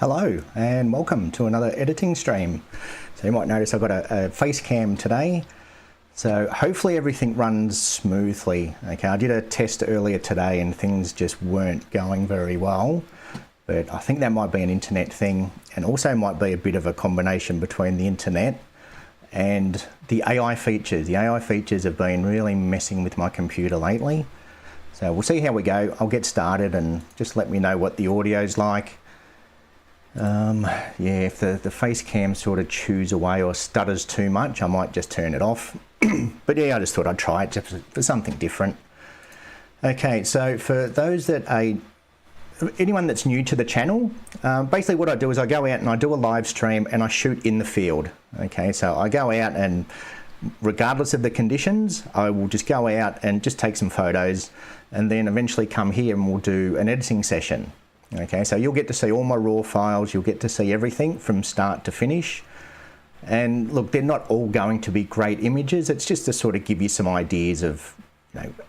Hello and welcome to another editing stream. So you might notice I've got a face cam today. So hopefully everything runs smoothly. Okay, I did a test earlier today and things just weren't going very well. But I think that might be an internet thing, and also might be a bit of a combination between the internet and the AI features. The AI features have been really messing with my computer lately. So we'll see how we go. I'll get started and just let me know what the audio's like. Yeah, if the face cam sort of chews away or stutters too much, I might just turn it off. But yeah, I just thought I'd try it just for something different. Okay, so for those that anyone that's new to the channel, basically what I do is I go out and I do a live stream and I shoot in the field. Okay, so I go out and regardless of the conditions, I will just go out and just take some photos and then eventually come here and we'll do an editing session. Okay, so you'll get to see all my raw files, you'll get to see everything from start to finish. And look, they're not all going to be great images, it's just to sort of give you some ideas of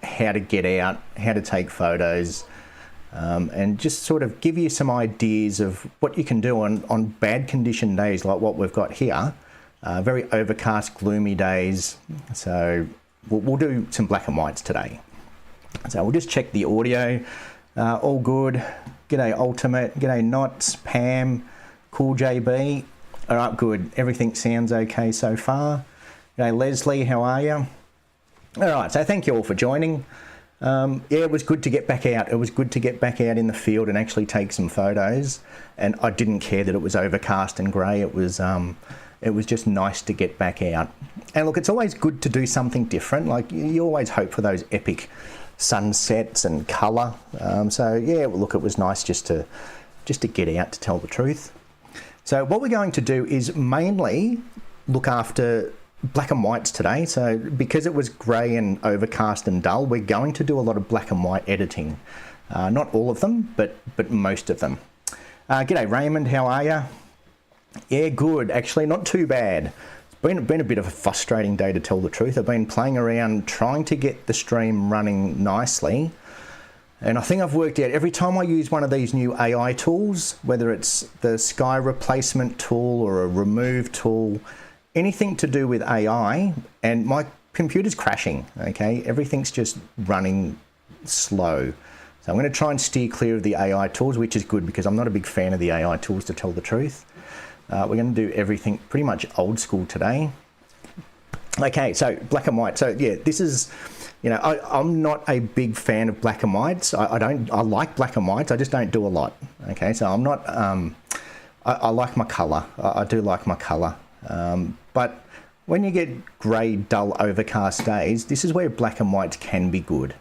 how to get out, how to take photos, and just sort of give you some ideas of what you can do on bad condition days like what we've got here. Very overcast, gloomy days. So we'll do some black and whites today. So we'll just check the audio, all good. G'day Ultimate, g'day Knots, Pam, Cool JB. All right, good. Everything sounds okay so far. G'day Leslie, how are you? All right, so thank you all for joining. Yeah, it was good to get back out. It was good to get back out in the field and actually take some photos. And I didn't care that it was overcast and grey. It was just nice to get back out. And look, it's always good to do something different. Like you always hope for those epic sunsets and colour. So yeah, look, it was nice just to get out, to tell the truth. So what we're going to do is mainly look after black and whites today. So because it was grey and overcast and dull, we're going to do a lot of black and white editing. Not all of them, but most of them. G'day Raymond, how are you? Yeah, good. Actually, not too bad. It's been a bit of a frustrating day, to tell the truth. I've been playing around trying to get the stream running nicely. And I think I've worked out every time I use one of these new AI tools, whether it's the sky replacement tool or a remove tool, anything to do with AI, and my computer's crashing, okay? Everything's just running slow. So I'm going to try and steer clear of the AI tools, which is good because I'm not a big fan of the AI tools, to tell the truth. We're going to do everything pretty much old school today. Okay, so black and white. So yeah, this is, I'm not a big fan of black and whites. I like black and whites, I just don't do a lot. Okay, so I'm not, I like my colour. I do like my colour. But when you get grey, dull, overcast days, this is where black and whites can be good.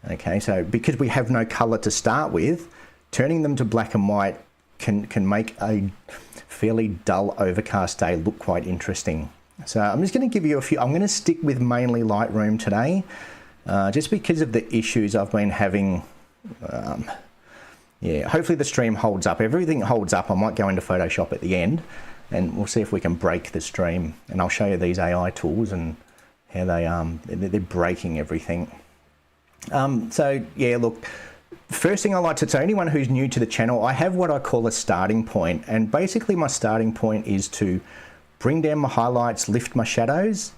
Okay, so because we have no colour to start with, turning them to black and white can make a fairly dull, overcast day look quite interesting. So I'm just going to give you a few. I'm going to stick with mainly Lightroom today, just because of the issues I've been having. Yeah, hopefully the stream holds up. Everything holds up. I might go into Photoshop at the end, and we'll see if we can break the stream. And I'll show you these AI tools and how they're breaking everything. So yeah, look. First thing I like to say, anyone who's new to the channel, I have what I call a starting point, and basically my starting point is to bring down my highlights, lift my shadows,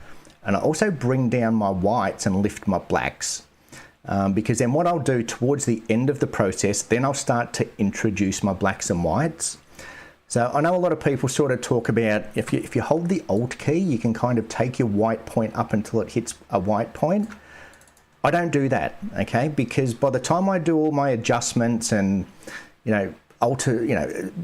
and I also bring down my whites and lift my blacks. Because then what I'll do towards the end of the process, then I'll start to introduce my blacks and whites. So I know a lot of people sort of talk about if you hold the Alt key, you can kind of take your white point up until it hits a white point. I don't do that, okay? Because by the time I do all my adjustments and, alter,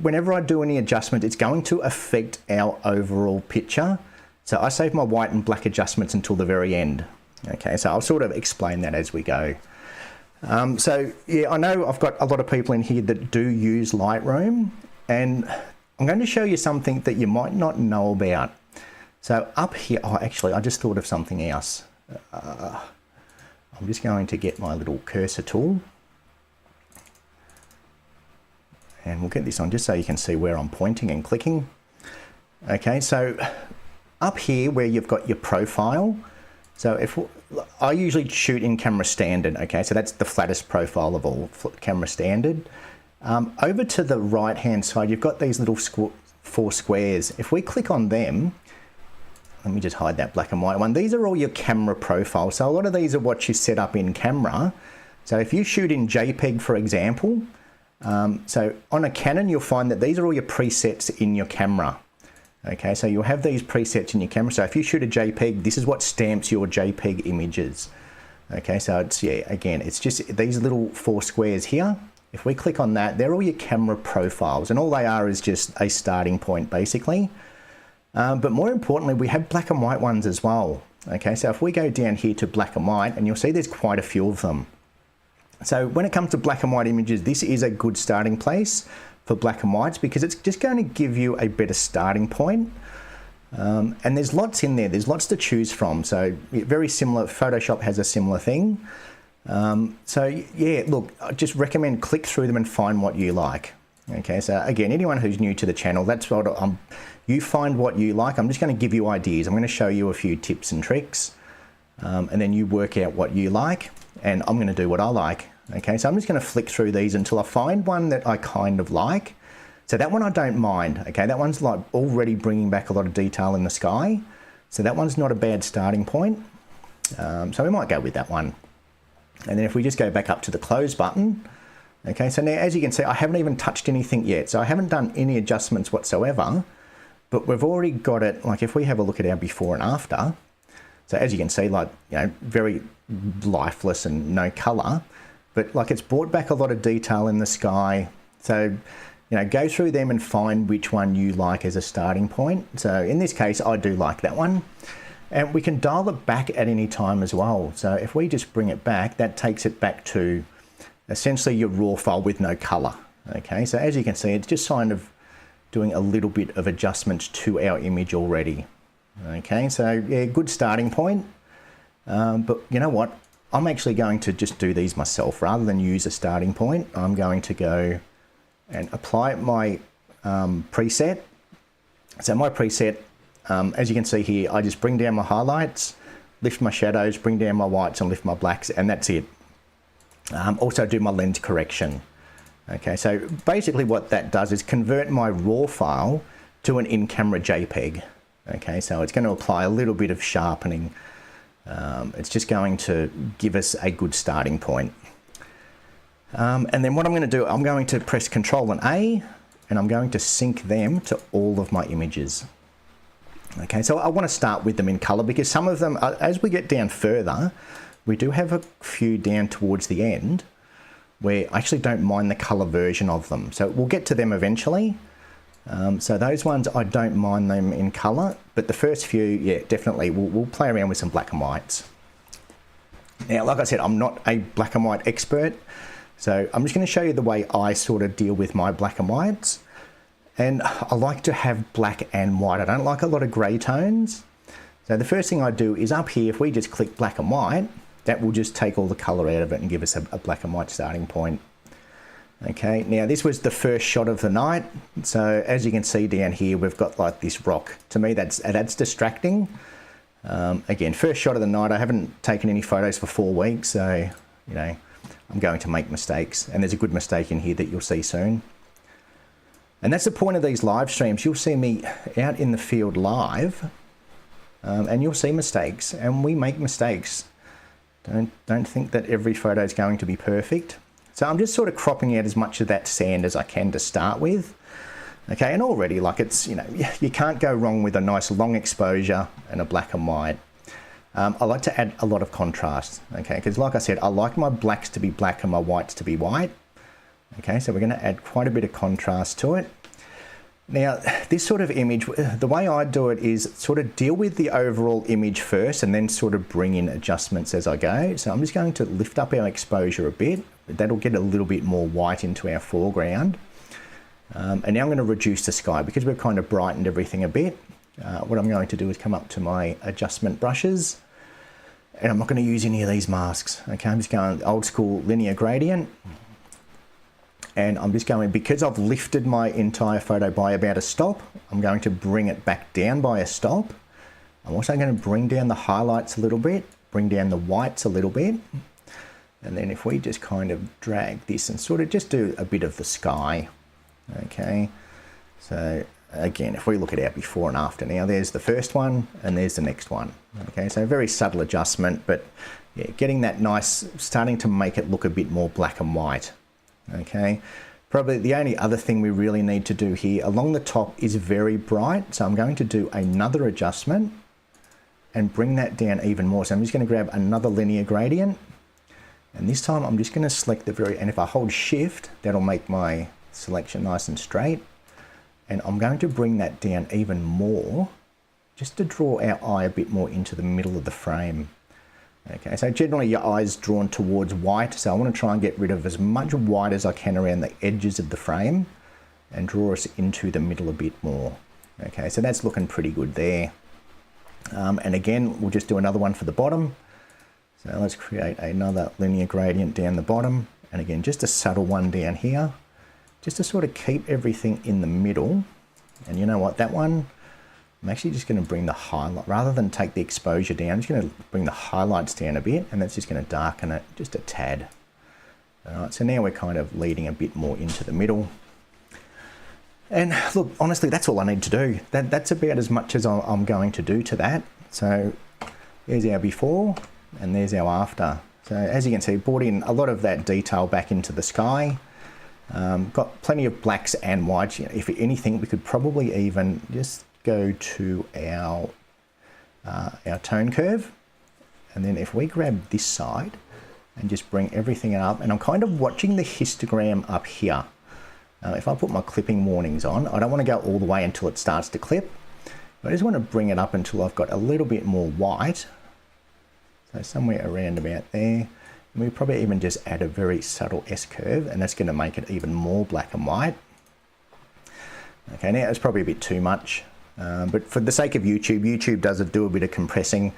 whenever I do any adjustment, it's going to affect our overall picture. So I save my white and black adjustments until the very end. Okay, so I'll sort of explain that as we go. So yeah, I know I've got a lot of people in here that do use Lightroom, and I'm going to show you something that you might not know about. So up here, actually, I just thought of something else. I'm just going to get my little cursor tool, and we'll get this on just so you can see where I'm pointing and clicking. Okay, so up here where you've got your profile, so I usually shoot in camera standard, okay, so that's the flattest profile of all, camera standard. Over to the right hand side, you've got these little 4 squares. If we click on them, let me just hide that black and white one. These are all your camera profiles. So a lot of these are what you set up in camera. So if you shoot in JPEG, for example, so on a Canon, you'll find that these are all your presets in your camera. Okay, so you'll have these presets in your camera. So if you shoot a JPEG, this is what stamps your JPEG images. Okay, so it's, yeah, again, it's just these little 4 squares here. If we click on that, they're all your camera profiles, and all they are is just a starting point, basically. But more importantly, we have black and white ones as well. Okay, so if we go down here to black and white, and you'll see there's quite a few of them. So when it comes to black and white images, this is a good starting place for black and whites because it's just going to give you a better starting point. And there's lots in there. There's lots to choose from. So very similar. Photoshop has a similar thing. So yeah, look, I just recommend click through them and find what you like. Okay, so again, anyone who's new to the channel, that's what you find what you like. I'm just going to give you ideas. I'm going to show you a few tips and tricks, and then you work out what you like, and I'm going to do what I like. Okay, so I'm just going to flick through these until I find one that I kind of like. So that one I don't mind. Okay, that one's like already bringing back a lot of detail in the sky. So that one's not a bad starting point. So we might go with that one. And then if we just go back up to the close button, okay, so now as you can see, I haven't even touched anything yet. So I haven't done any adjustments whatsoever, but we've already got it. Like if we have a look at our before and after, so as you can see, like, you know, very lifeless and no color, but like it's brought back a lot of detail in the sky. So, you know, go through them and find which one you like as a starting point. So in this case, I do like that one. And we can dial it back at any time as well. So if we just bring it back, that takes it back to essentially your raw file with no color. Okay, so as you can see, it's just kind of doing a little bit of adjustments to our image already. Okay, so yeah, good starting point. But you know what? I'm actually going to just do these myself rather than use a starting point. I'm going to go and apply my preset. So my preset, as you can see here, I just bring down my highlights, lift my shadows, bring down my whites and lift my blacks, and that's it. Also do my lens correction. Okay, so basically what that does is convert my raw file to an in-camera JPEG. Okay, so it's going to apply a little bit of sharpening. It's just going to give us a good starting point. And then what I'm going to do, I'm going to press Control and A, and I'm going to sync them to all of my images. Okay, so I want to start with them in color because some of them, as we get down further, we do have a few down towards the end where I actually don't mind the color version of them. So we'll get to them eventually. So those ones, I don't mind them in color, but the first few, yeah, definitely, we'll play around with some black and whites. Now, like I said, I'm not a black and white expert, so I'm just going to show you the way I sort of deal with my black and whites. And I like to have black and white. I don't like a lot of gray tones. So the first thing I do is up here, if we just click black and white, that will just take all the color out of it and give us a black and white starting point. Okay, now this was the first shot of the night. So as you can see down here, we've got like this rock. To me, that's distracting. Again, first shot of the night. I haven't taken any photos for 4 weeks, so, you know, I'm going to make mistakes. And there's a good mistake in here that you'll see soon. And that's the point of these live streams. You'll see me out in the field live, and you'll see mistakes, and we make mistakes. Don't think that every photo is going to be perfect. So I'm just sort of cropping out as much of that sand as I can to start with. Okay, and already, like, it's, you know, you can't go wrong with a nice long exposure and a black and white. I like to add a lot of contrast, okay, because like I said, I like my blacks to be black and my whites to be white. Okay, so we're going to add quite a bit of contrast to it. Now, this sort of image, the way I do it is sort of deal with the overall image first and then sort of bring in adjustments as I go. So I'm just going to lift up our exposure a bit. That'll get a little bit more white into our foreground. And now I'm going to reduce the sky because we've kind of brightened everything a bit. What I'm going to do is come up to my adjustment brushes, and I'm not going to use any of these masks. Okay, I'm just going old school linear gradient. And I'm just going, because I've lifted my entire photo by about a stop, I'm going to bring it back down by a stop. I'm also going to bring down the highlights a little bit, bring down the whites a little bit. And then if we just kind of drag this and sort of just do a bit of the sky, okay? So again, if we look at our before and after now, there's the first one and there's the next one, okay? So a very subtle adjustment, but yeah, getting that nice, starting to make it look a bit more black and white, okay? Probably the only other thing we really need to do here, along the top is very bright, so I'm going to do another adjustment and bring that down even more. So I'm just going to grab another linear gradient, and this time I'm just going to select the very, and if I hold shift, that'll make my selection nice and straight. And I'm going to bring that down even more, just to draw our eye a bit more into the middle of the frame. Okay, so generally your eye's drawn towards white, so I want to try and get rid of as much white as I can around the edges of the frame and draw us into the middle a bit more. Okay, so that's looking pretty good there. And again, we'll just do another one for the bottom. So let's create another linear gradient down the bottom. And again, just a subtle one down here, just to sort of keep everything in the middle. And you know what, that one, I'm actually just going to bring the highlight, rather than take the exposure down, I'm just going to bring the highlights down a bit, and that's just going to darken it just a tad. All right, so now we're kind of leading a bit more into the middle. And look, honestly, that's all I need to do. That's about as much as I'm going to do to that. So there's our before and there's our after. So as you can see, brought in a lot of that detail back into the sky. Got plenty of blacks and whites. If anything, we could probably even just go to our tone curve. And then if we grab this side and just bring everything up, and I'm kind of watching the histogram up here. If I put my clipping warnings on, I don't want to go all the way until it starts to clip. I just want to bring it up until I've got a little bit more white. So somewhere around about there. And we probably even just add a very subtle S-curve, and that's going to make it even more black and white. Okay, now it's probably a bit too much, but for the sake of YouTube, YouTube does do a bit of compressing.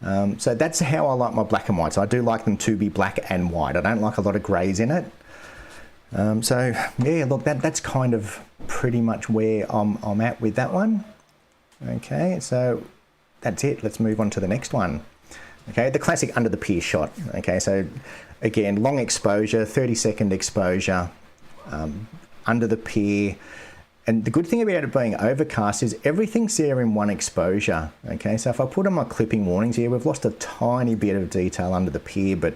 So that's how I like my black and whites. I do like them to be black and white. I don't like a lot of greys in it. So yeah, look, that's kind of pretty much where I'm at with that one. Okay, so that's it. Let's move on to the next one. Okay, the classic under the pier shot. Okay, so again, long exposure, 30-second exposure, under the pier. And the good thing about it being overcast is everything's there in one exposure. Okay, so if I put on my clipping warnings here, we've lost a tiny bit of detail under the pier, but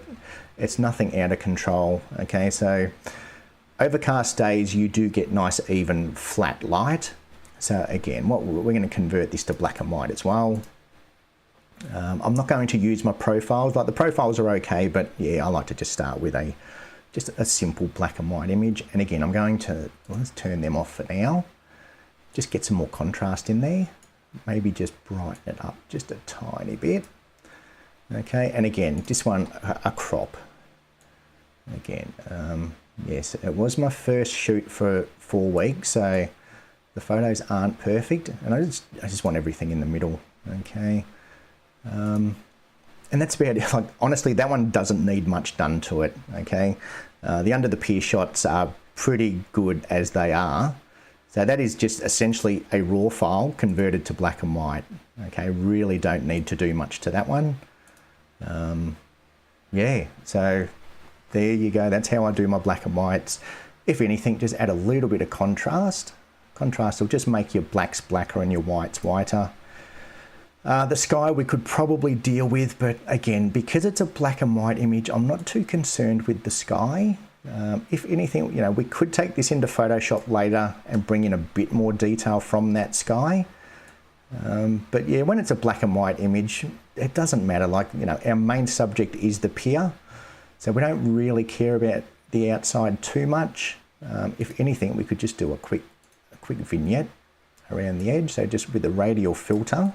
it's nothing out of control. Okay, so overcast days, you do get nice, even, flat light. So again, we're going to convert this to black and white as well. I'm not going to use my profiles. Like, the profiles are okay, but yeah, I like to just start with just a simple black and white image. And again, I'm going to, well, let's turn them off for now. Just get some more contrast in there. Maybe just brighten it up just a tiny bit. Okay, and again, this one, a crop. Again, yes, it was my first shoot for 4 weeks, so the photos aren't perfect, and I just want everything in the middle. Okay, and that's about it. Like, honestly, that one doesn't need much done to it. Okay, the under the pier shots are pretty good as they are. So that is just essentially a raw file converted to black and white. Okay, really don't need to do much to that one. Yeah, so there you go. That's how I do my black and whites. If anything, just add a little bit of contrast. Contrast will just make your blacks blacker and your whites whiter. The sky we could probably deal with, but again, because it's a black and white image, I'm not too concerned with the sky. If anything, we could take this into Photoshop later and bring in a bit more detail from that sky. But yeah, when it's a black and white image, it doesn't matter. Like, our main subject is the pier, so we don't really care about the outside too much. If anything, we could just do a quick vignette around the edge. So just with the radial filter,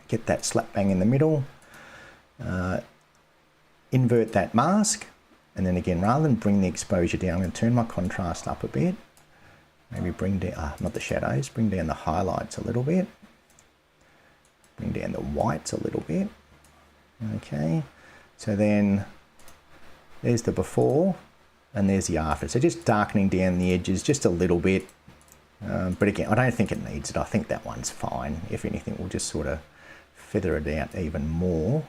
get that slap bang in the middle, invert that mask, and then again, rather than bring the exposure down, I'm going to turn my contrast up a bit. Maybe bring down, not the shadows, bring down the highlights a little bit. Bring down the whites a little bit. Okay, so then there's the before and there's the after. So just darkening down the edges just a little bit. But again, I don't think it needs it. I think that one's fine. If anything, we'll just sort of feather it out even more.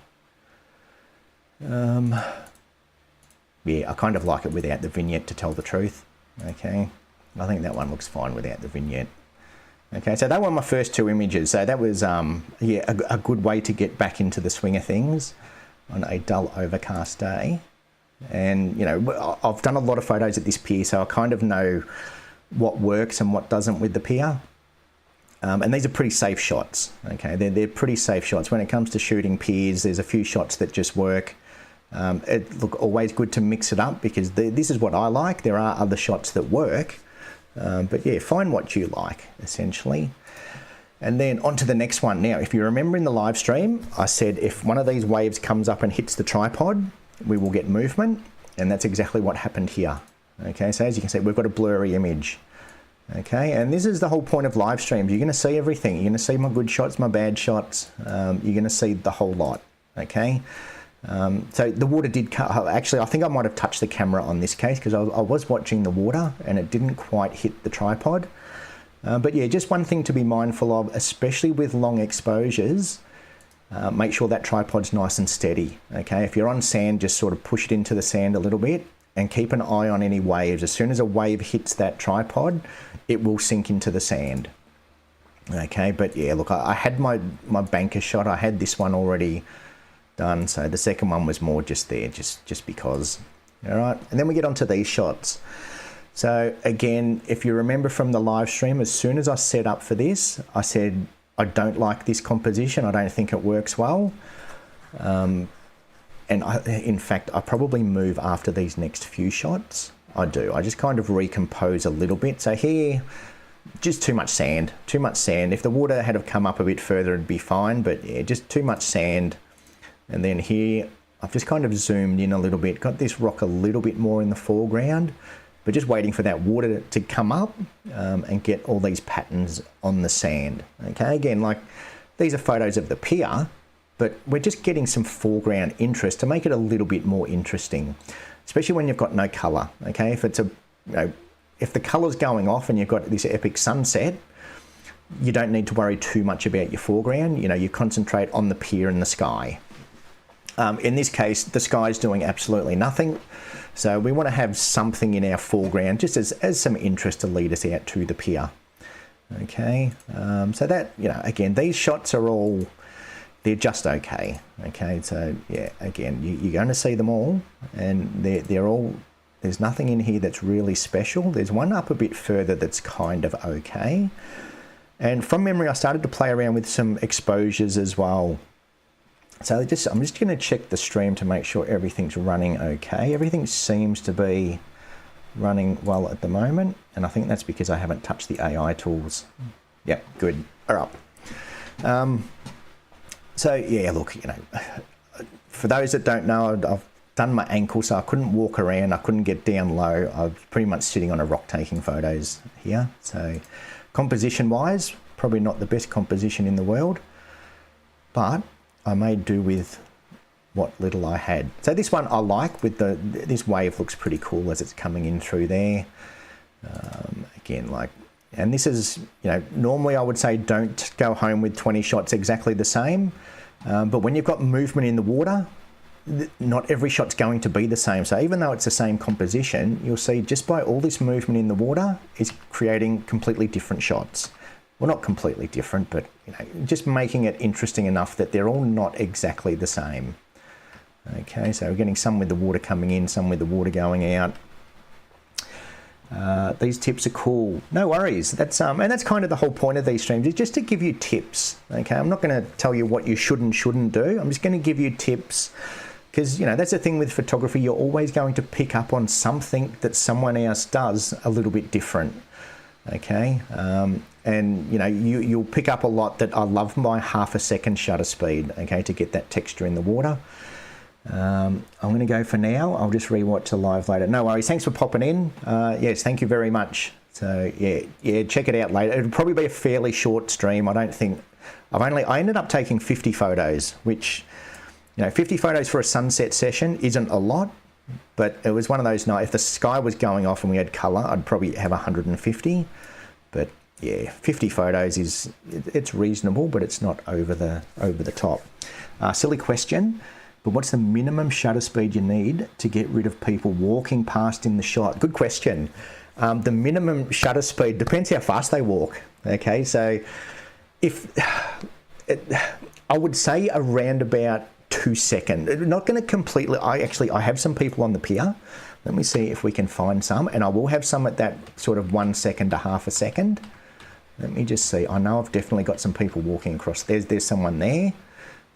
yeah, I kind of like it without the vignette, to tell the truth. Okay, I think that one looks fine without the vignette. Okay, so that were my first two images. So that was yeah, a good way to get back into the swing of things on a dull overcast day. And you know, I've done a lot of photos at this pier, so I kind of know what works and what doesn't with the pier. And these are pretty safe shots. Okay, they're pretty safe shots. When it comes to shooting piers, there's a few shots that just work. Look, always good to mix it up, because this is what I like. There are other shots that work. But yeah, find what you like, essentially. And then on to the next one. Now, if you remember in the live stream, I said if one of these waves comes up and hits the tripod, we will get movement. And that's exactly what happened here. Okay, so as you can see, we've got a blurry image. Okay, and this is the whole point of live streams. You're going to see everything. You're going to see my good shots, my bad shots. You're going to see the whole lot. Okay. So the water did cut. Actually, I think I might have touched the camera on this case, because I was watching the water and it didn't quite hit the tripod. But yeah, just one thing to be mindful of, especially with long exposures, make sure that tripod's nice and steady. Okay, if you're on sand, just sort of push it into the sand a little bit and keep an eye on any waves. As soon as a wave hits that tripod, it will sink into the sand. Okay, but yeah, look, I had my banker shot. I had this one already done, so the second one was more just there, just because. All right, and then we get onto these shots. So again, if you remember from the live stream, as soon as I set up for this, I said I don't like this composition. I don't think it works well. And in fact, I probably move after these next few shots. I do. I just kind of recompose a little bit. So here, just too much sand. Too much sand. If the water had have come up a bit further, it'd be fine. But yeah, just too much sand. And then here, I've just kind of zoomed in a little bit, got this rock a little bit more in the foreground, but just waiting for that water to come up and get all these patterns on the sand. Okay, again, like these are photos of the pier, but we're just getting some foreground interest to make it a little bit more interesting, especially when you've got no color. Okay, if it's a, you know, if the color's going off and you've got this epic sunset, you don't need to worry too much about your foreground. You know, you concentrate on the pier and the sky. In this case, the sky's doing absolutely nothing. So we want to have something in our foreground, just as some interest to lead us out to the pier. Okay, so that, you know, again, these shots are all, they're just okay. Okay, so yeah, again, you're going to see them all, and they're all, there's nothing in here that's really special. There's one up a bit further that's kind of okay. And from memory, I started to play around with some exposures as well. So I'm just going to check the stream to make sure everything's running okay. Everything seems to be running well at the moment, and I think that's because I haven't touched the AI tools. Yep, good. All right. So yeah, look, you know, for those that don't know, I've done my ankle, so I couldn't walk around. I couldn't get down low. I was pretty much sitting on a rock taking photos here. So composition-wise, probably not the best composition in the world, but I made do with what little I had. So this one I like, with this wave looks pretty cool as it's coming in through there. Again, like, and this is, you know, normally I would say don't go home with 20 shots exactly the same, but when you've got movement in the water, not every shot's going to be the same. So even though it's the same composition, you'll see just by all this movement in the water, it's creating completely different shots. Well, not completely different, but you know, just making it interesting enough that they're all not exactly the same. Okay, so we're getting some with the water coming in, some with the water going out. These tips are cool. No worries. That's and that's kind of the whole point of these streams, is just to give you tips. Okay, I'm not going to tell you what you should and shouldn't do. I'm just going to give you tips, because you know that's the thing with photography. You're always going to pick up on something that someone else does a little bit different. Okay, and you know you'll pick up a lot that I love my ½ second shutter speed. Okay, to get that texture in the water. I'm going to go for now. I'll just rewatch the live later. No worries. Thanks for popping in. Yes, thank you very much. So yeah, check it out later. It'll probably be a fairly short stream. I don't think I ended up taking 50 photos, which, you know, 50 photos for a sunset session isn't a lot. But it was one of those nights, if the sky was going off and we had colour, I'd probably have 150. But yeah, 50 photos it's reasonable, but it's not over the top. Silly question. but what's the minimum shutter speed you need to get rid of people walking past in the shot? Good question. The minimum shutter speed depends how fast they walk. Okay, so I would say around about 2 seconds. Not going to completely. I have some people on the pier. Let me see if we can find some, and I will have some at that sort of 1 second to half a second. Let me just see. I know I've definitely got some people walking across. There's someone there.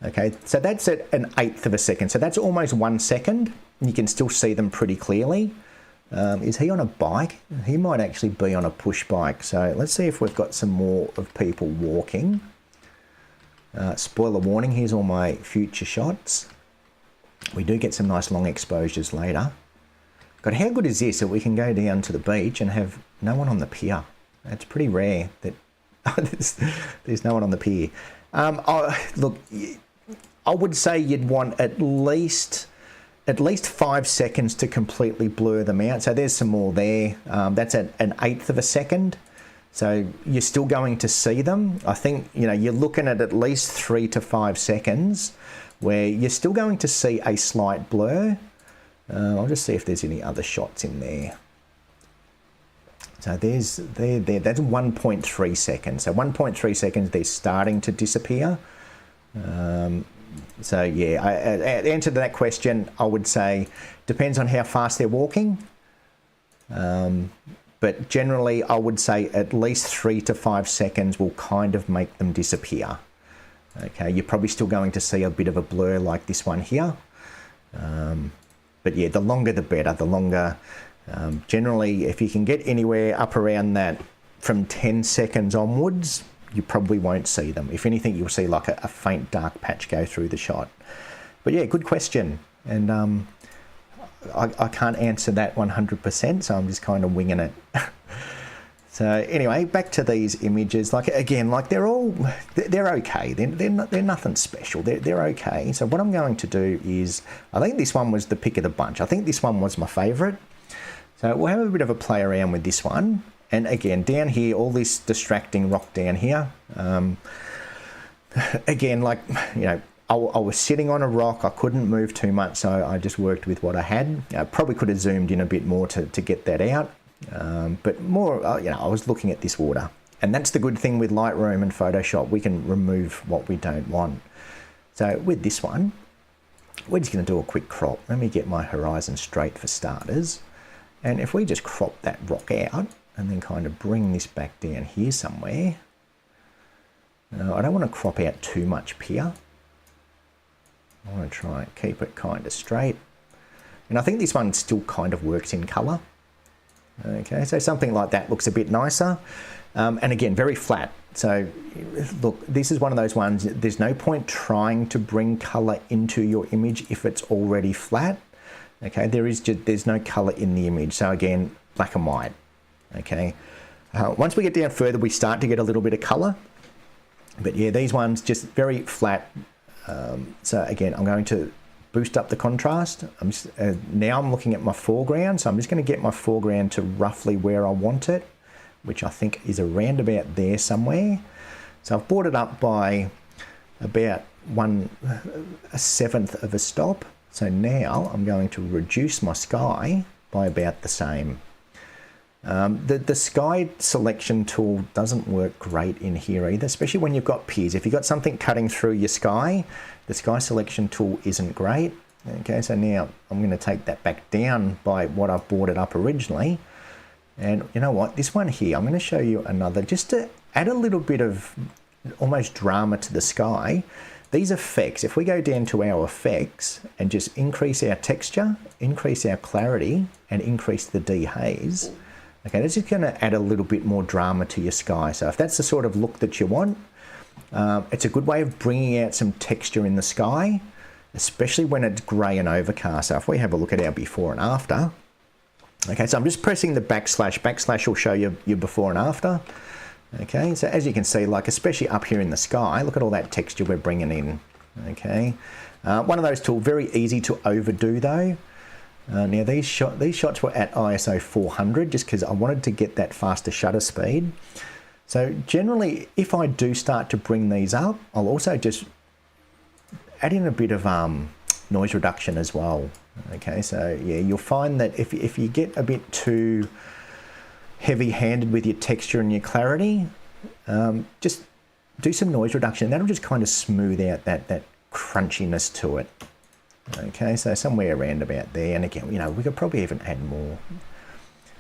Okay, so that's at 1/8 of a second. So that's almost 1 second. You can still see them pretty clearly. Is he on a bike? He might actually be on a push bike. So let's see if we've got some more of people walking. Spoiler warning, here's all my future shots. We do get some nice long exposures later. God, how good is this that we can go down to the beach and have no one on the pier? It's pretty rare that there's no one on the pier. Look, I would say you'd want at least 5 seconds to completely blur them out. So there's some more there. That's at 1/8 of a second. So you're still going to see them. I think, you're looking at least 3 to 5 seconds where you're still going to see a slight blur. I'll just see if there's any other shots in there. So that's 1.3 seconds. So 1.3 seconds, they're starting to disappear. So yeah, answer to that question, I would say depends on how fast they're walking. But generally, I would say at least 3 to 5 seconds will kind of make them disappear. Okay, you're probably still going to see a bit of a blur like this one here. But yeah, the longer the better. The longer, generally, if you can get anywhere up around that from 10 seconds onwards, you probably won't see them. If anything, you'll see like a faint dark patch go through the shot. But yeah, good question. And I can't answer that 100%, so I'm just kind of winging it. So anyway, back to these images. Like again, like they're okay. They're nothing special. They're okay. So what I'm going to do is, I think this one was the pick of the bunch. I think this one was my favourite. So we'll have a bit of a play around with this one. And again, down here, all this distracting rock down here. Again, like, I was sitting on a rock. I couldn't move too much, so I just worked with what I had. I probably could have zoomed in a bit more to get that out. But more, I was looking at this water. And that's the good thing with Lightroom and Photoshop. We can remove what we don't want. So with this one, we're just going to do a quick crop. Let me get my horizon straight for starters. And if we just crop that rock out and then kind of bring this back down here somewhere. I don't want to crop out too much pier. I want to try and keep it kind of straight. And I think this one still kind of works in colour. Okay, so something like that looks a bit nicer. And again, very flat. So look, this is one of those ones, there's no point trying to bring colour into your image if it's already flat. Okay, there's no colour in the image. So again, black and white. Okay, once we get down further, we start to get a little bit of colour. But yeah, these ones just very flat. So again, I'm going to boost up the contrast. Now I'm looking at my foreground, so I'm just going to get my foreground to roughly where I want it, which I think is around about there somewhere. So I've brought it up by about 1/7 of a stop. So now I'm going to reduce my sky by about the same. The sky selection tool doesn't work great in here either, especially when you've got piers. If you've got something cutting through your sky, the sky selection tool isn't great. Okay, so now I'm going to take that back down by what I've brought it up originally. And you know what, this one here, I'm going to show you another, just to add a little bit of almost drama to the sky. These effects, if we go down to our effects and just increase our texture, increase our clarity, and increase the dehaze, okay, that's just going to add a little bit more drama to your sky. So if that's the sort of look that you want, it's a good way of bringing out some texture in the sky, especially when it's grey and overcast. So if we have a look at our before and after, okay, so I'm just pressing the backslash. Backslash will show you your before and after. Okay, so as you can see, like especially up here in the sky, look at all that texture we're bringing in. Okay, one of those tools, very easy to overdo though. Now these shots were at ISO 400 just because I wanted to get that faster shutter speed. So generally, if I do start to bring these up, I'll also just add in a bit of noise reduction as well. Okay, so yeah, you'll find that if you get a bit too heavy-handed with your texture and your clarity, just do some noise reduction. That'll just kind of smooth out that crunchiness to it. Okay, so somewhere around about there, and again, you know, we could probably even add more.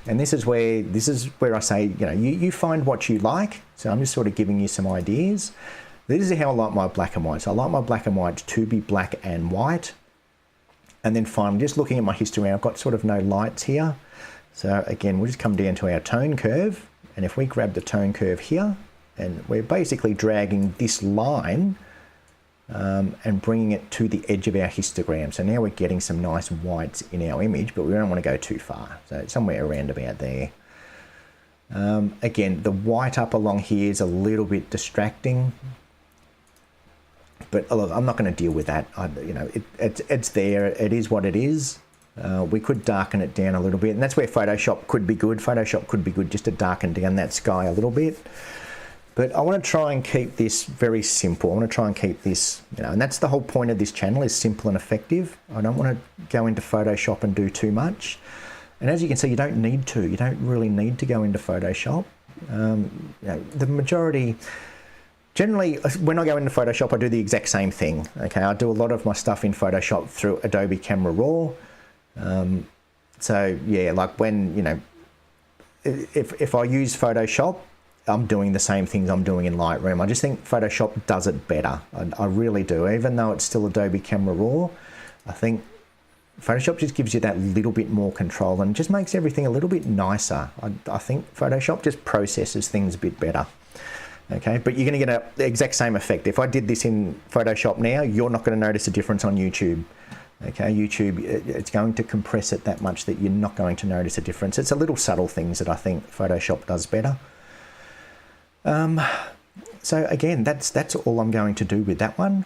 And this is where I say, you know, you find what you like. So I'm just sort of giving you some ideas. This is how I like my black and whites. I like my black and whites to be black and white. And then finally, just looking at my histogram, I've got sort of no lights here. So again, we'll just come down to our tone curve. And if we grab the tone curve here, and we're basically dragging this line and bringing it to the edge of our histogram. So now we're getting some nice whites in our image, but we don't want to go too far. So it's somewhere around about there. Again, the white up along here is a little bit distracting, but look, I'm not going to deal with that. You know, it's there. It is what it is. We could darken it down a little bit, and that's where Photoshop could be good. Photoshop could be good just to darken down that sky a little bit. But I want to try and keep this very simple. I want to try and keep this, you know, and that's the whole point of this channel, is simple and effective. I don't want to go into Photoshop and do too much. And as you can see, you don't need to. You don't really need to go into Photoshop. You know, the majority, generally, when I go into Photoshop, I do the exact same thing. Okay, I do a lot of my stuff in Photoshop through Adobe Camera Raw. So yeah, like when, you know, if I use Photoshop, I'm doing the same things I'm doing in Lightroom. I just think Photoshop does it better. I really do. Even though it's still Adobe Camera Raw, I think Photoshop just gives you that little bit more control and just makes everything a little bit nicer. I think Photoshop just processes things a bit better. Okay, but you're going to get the exact same effect. If I did this in Photoshop now, you're not going to notice a difference on YouTube. Okay, YouTube, it's going to compress it that much that you're not going to notice a difference. It's a little subtle things that I think Photoshop does better. So again, that's all I'm going to do with that one.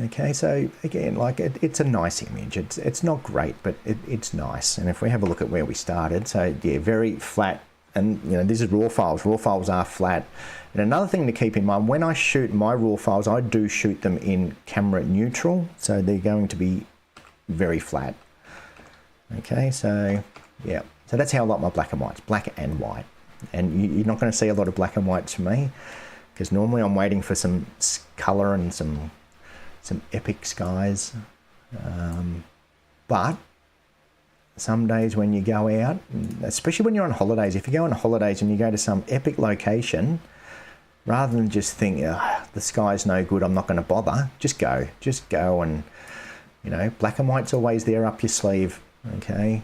Okay, so again, like it's a nice image. It's not great, but it's nice. And if we have a look at where we started, so yeah, very flat. And you know, this is raw files. Raw files are flat. And another thing to keep in mind, when I shoot my raw files, I do shoot them in camera neutral, so they're going to be very flat. Okay, so yeah, so that's how I like my black and whites, black and white. And you're not going to see a lot of black and whites from me, because normally I'm waiting for some color and some epic skies. But some days when you go out, especially when you're on holidays, if you go on holidays and you go to some epic location, rather than just think, oh, the sky's no good, I'm not going to bother, just go and, you know, black and white's always there up your sleeve. Okay,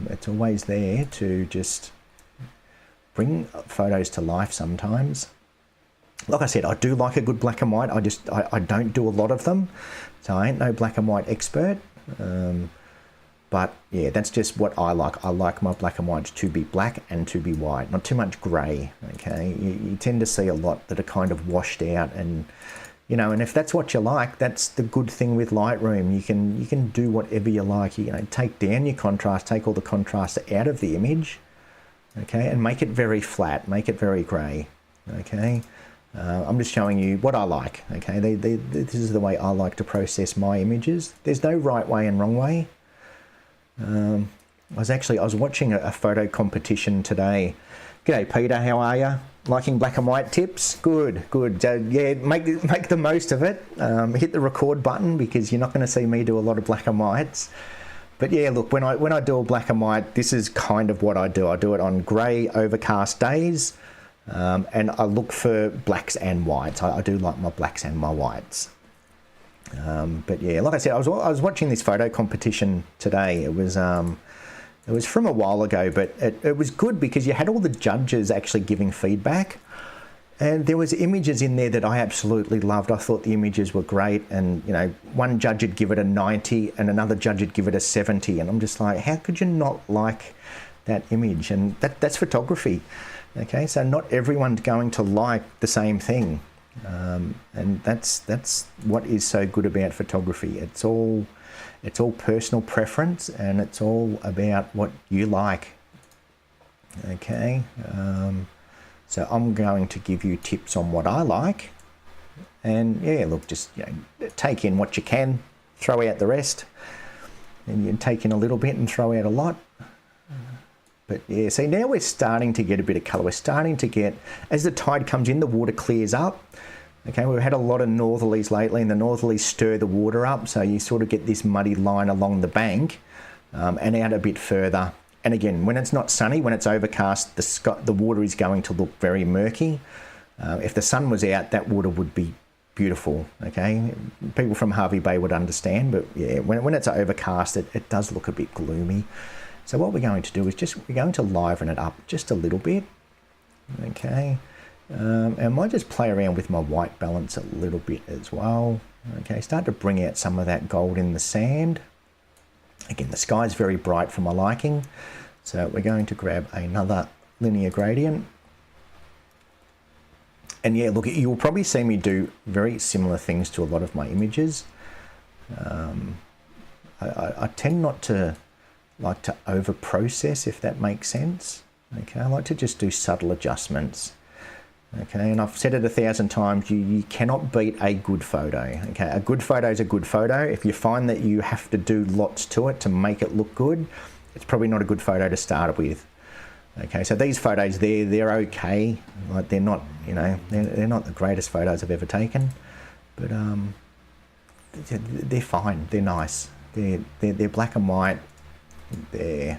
it's always there to just bring photos to life sometimes. Like I said, I do like a good black and white. I don't do a lot of them, so I ain't no black and white expert. But yeah, that's just what I like. I like my black and whites to be black and to be white, not too much grey. Okay, you tend to see a lot that are kind of washed out, and you know, and if that's what you like, that's the good thing with Lightroom. You can do whatever you like. You know, take down your contrast, take all the contrast out of the image, okay, and make it very flat, make it very grey. Okay, I'm just showing you what I like. Okay, this is the way I like to process my images. There's no right way and wrong way. I was watching a photo competition today. G'day Peter, how are you? Liking black and white tips? Good. Yeah, make the most of it. Hit the record button, because you're not going to see me do a lot of black and whites. But yeah, look, when I do a black and white, this is kind of what I do. I do it on grey, overcast days, and I look for blacks and whites. I do like my blacks and my whites. But yeah, like I said, I was watching this photo competition today. It was from a while ago, but it was good because you had all the judges actually giving feedback, and there was images in there that I absolutely loved. I thought the images were great, and you know, one judge would give it a 90 and another judge would give it a 70, and I'm just like, how could you not like that image? And that's photography. Okay, so not everyone's going to like the same thing. And that's what is so good about photography. It's all personal preference, and it's all about what you like. Okay, so I'm going to give you tips on what I like, and yeah, look, just, you know, take in what you can. throw out the rest. And you take in a little bit and throw out a lot. But yeah, see, now we're starting to get a bit of colour. We're starting to get, as the tide comes in, the water clears up. Okay, we've had a lot of northerlies lately, and the northerlies stir the water up, so you sort of get this muddy line along the bank and out a bit further. And again, when it's not sunny, when it's overcast, the water is going to look very murky. If the sun was out, that water would be beautiful. Okay, people from Hervey Bay would understand, but yeah, when it's overcast, it does look a bit gloomy. So what we're going to do is we're going to liven it up just a little bit. Okay, and I might just play around with my white balance a little bit as well. Okay, start to bring out some of that gold in the sand. Again, the sky's very bright for my liking, so we're going to grab another linear gradient. And yeah, look, you'll probably see me do very similar things to a lot of my images. I tend not to like to over process, if that makes sense. Okay, I like to just do subtle adjustments. Okay, and I've said it 1,000 times, you cannot beat a good photo. Okay, a good photo is a good photo. If you find that you have to do lots to it to make it look good, it's probably not a good photo to start with. Okay, so these photos, they're okay. Like, they're not, you know, they're not the greatest photos I've ever taken, but they're fine. They're nice. They're black and white. There,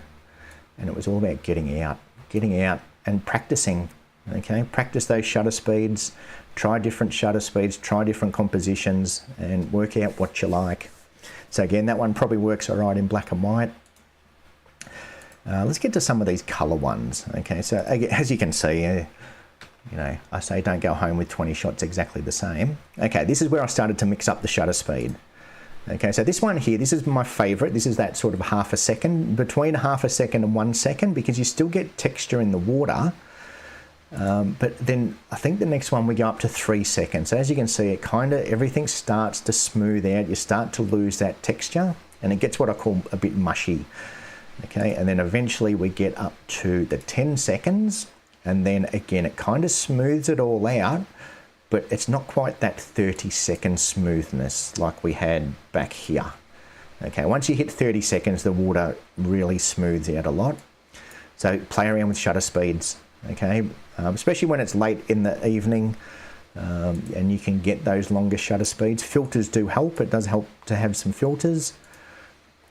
and it was all about getting out and practicing. Okay, practice those shutter speeds, try different shutter speeds, try different compositions, and work out what you like. So again, that one probably works all right in black and white. Let's get to some of these color ones. Okay, so as you can see, you know, I say don't go home with 20 shots exactly the same. Okay, this is where I started to mix up the shutter speed. Okay, so this one here, this is my favorite. This is that sort of half a second, between half a second and 1 second, because you still get texture in the water. But then I think the next one we go up to 3 seconds. So as you can see, it kind of, everything starts to smooth out. You start to lose that texture, and it gets what I call a bit mushy. Okay, and then eventually we get up to the 10 seconds, and then again, it kind of smooths it all out, but it's not quite that 30-second smoothness like we had back here. Okay, once you hit 30 seconds, the water really smooths out a lot. So play around with shutter speeds, okay? Especially when it's late in the evening, and you can get those longer shutter speeds. Filters do help. It does help to have some filters.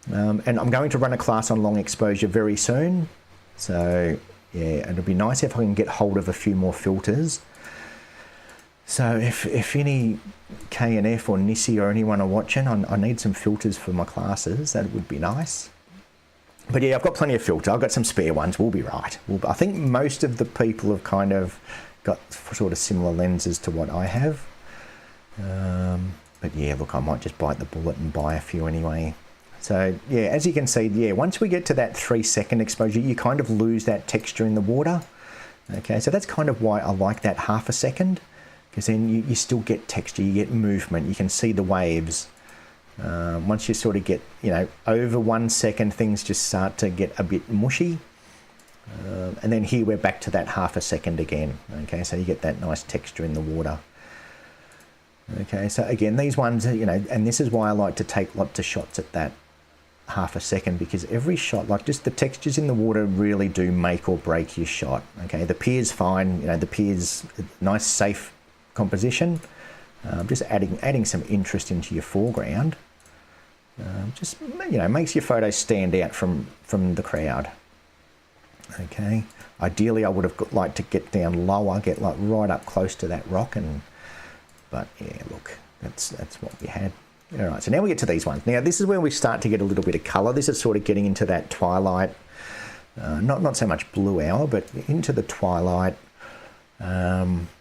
And I'm going to run a class on long exposure very soon. So yeah, it'll be nice if I can get hold of a few more filters. So if any K&F or Nissi or anyone are watching, I need some filters for my classes. That would be nice. But yeah, I've got plenty of filter. I've got some spare ones. We'll be right. I think most of the people have kind of got sort of similar lenses to what I have. But yeah, look, I might just bite the bullet and buy a few anyway. So yeah, as you can see, yeah, once we get to that 3 second exposure, you kind of lose that texture in the water. Okay, so that's kind of why I like that half a second, because then you still get texture, you get movement, you can see the waves. Once you sort of get, you know, over 1 second, things just start to get a bit mushy. And then here we're back to that half a second again. Okay, so you get that nice texture in the water. Okay, so again, these ones, you know, and this is why I like to take lots of shots at that half a second, because every shot, like just the textures in the water really do make or break your shot. Okay, the pier's fine, you know, the pier's nice, safe composition. Just adding some interest into your foreground, just, you know, makes your photos stand out from the crowd. Okay, ideally I would have liked to get down lower, get like right up close to that rock, but yeah, look, that's what we had. All right, so now we get to these ones. Now this is where we start to get a little bit of color. This is sort of getting into that twilight, not so much blue hour, but into the twilight.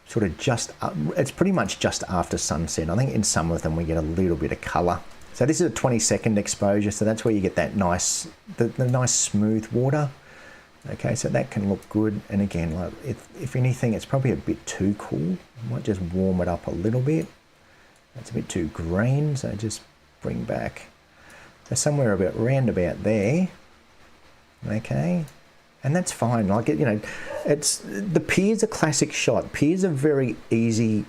Sort of just, it's pretty much just after sunset. I think in some of them we get a little bit of color. So this is a 20-second exposure, so that's where you get that nice, the nice smooth water. Okay, so that can look good. And again, like if anything, it's probably a bit too cool. I might just warm it up a little bit. That's a bit too green, so just bring back. So somewhere about round about there. Okay. And that's fine. Like, you know, it's the pier's a classic shot. Pier's a very easy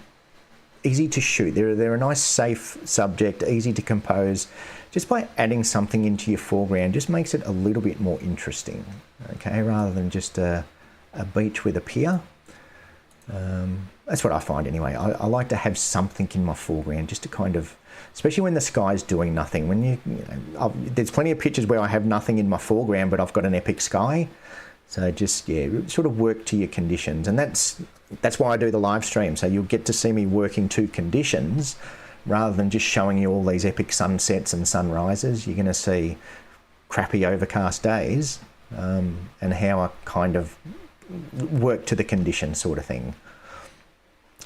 easy to shoot. They're a nice safe subject, easy to compose. Just by adding something into your foreground just makes it a little bit more interesting, okay, rather than just a beach with a pier. That's what I find anyway. I like to have something in my foreground just to kind of, especially when the sky's doing nothing. When you know, there's plenty of pictures where I have nothing in my foreground, but I've got an epic sky. So just, yeah, sort of work to your conditions. And that's why I do the live stream. So you'll get to see me working to conditions rather than just showing you all these epic sunsets and sunrises. You're going to see crappy overcast days and how I kind of work to the condition sort of thing.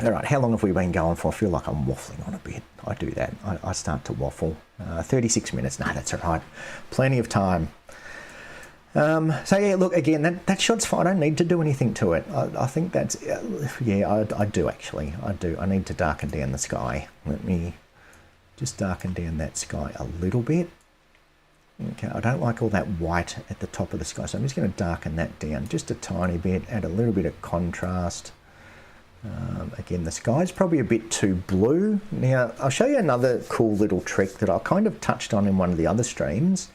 All right, how long have we been going for? I feel like I'm waffling on a bit. I do that. I start to waffle. 36 minutes. No, that's all right. Plenty of time. So yeah, look, again, that shot's fine. I don't need to do anything to it. I think that's, yeah, I do actually. I do. I need to darken down the sky. Let me just darken down that sky a little bit. Okay, I don't like all that white at the top of the sky, so I'm just going to darken that down just a tiny bit, add a little bit of contrast. Again, the sky's probably a bit too blue. Now, I'll show you another cool little trick that I kind of touched on in one of the other streams.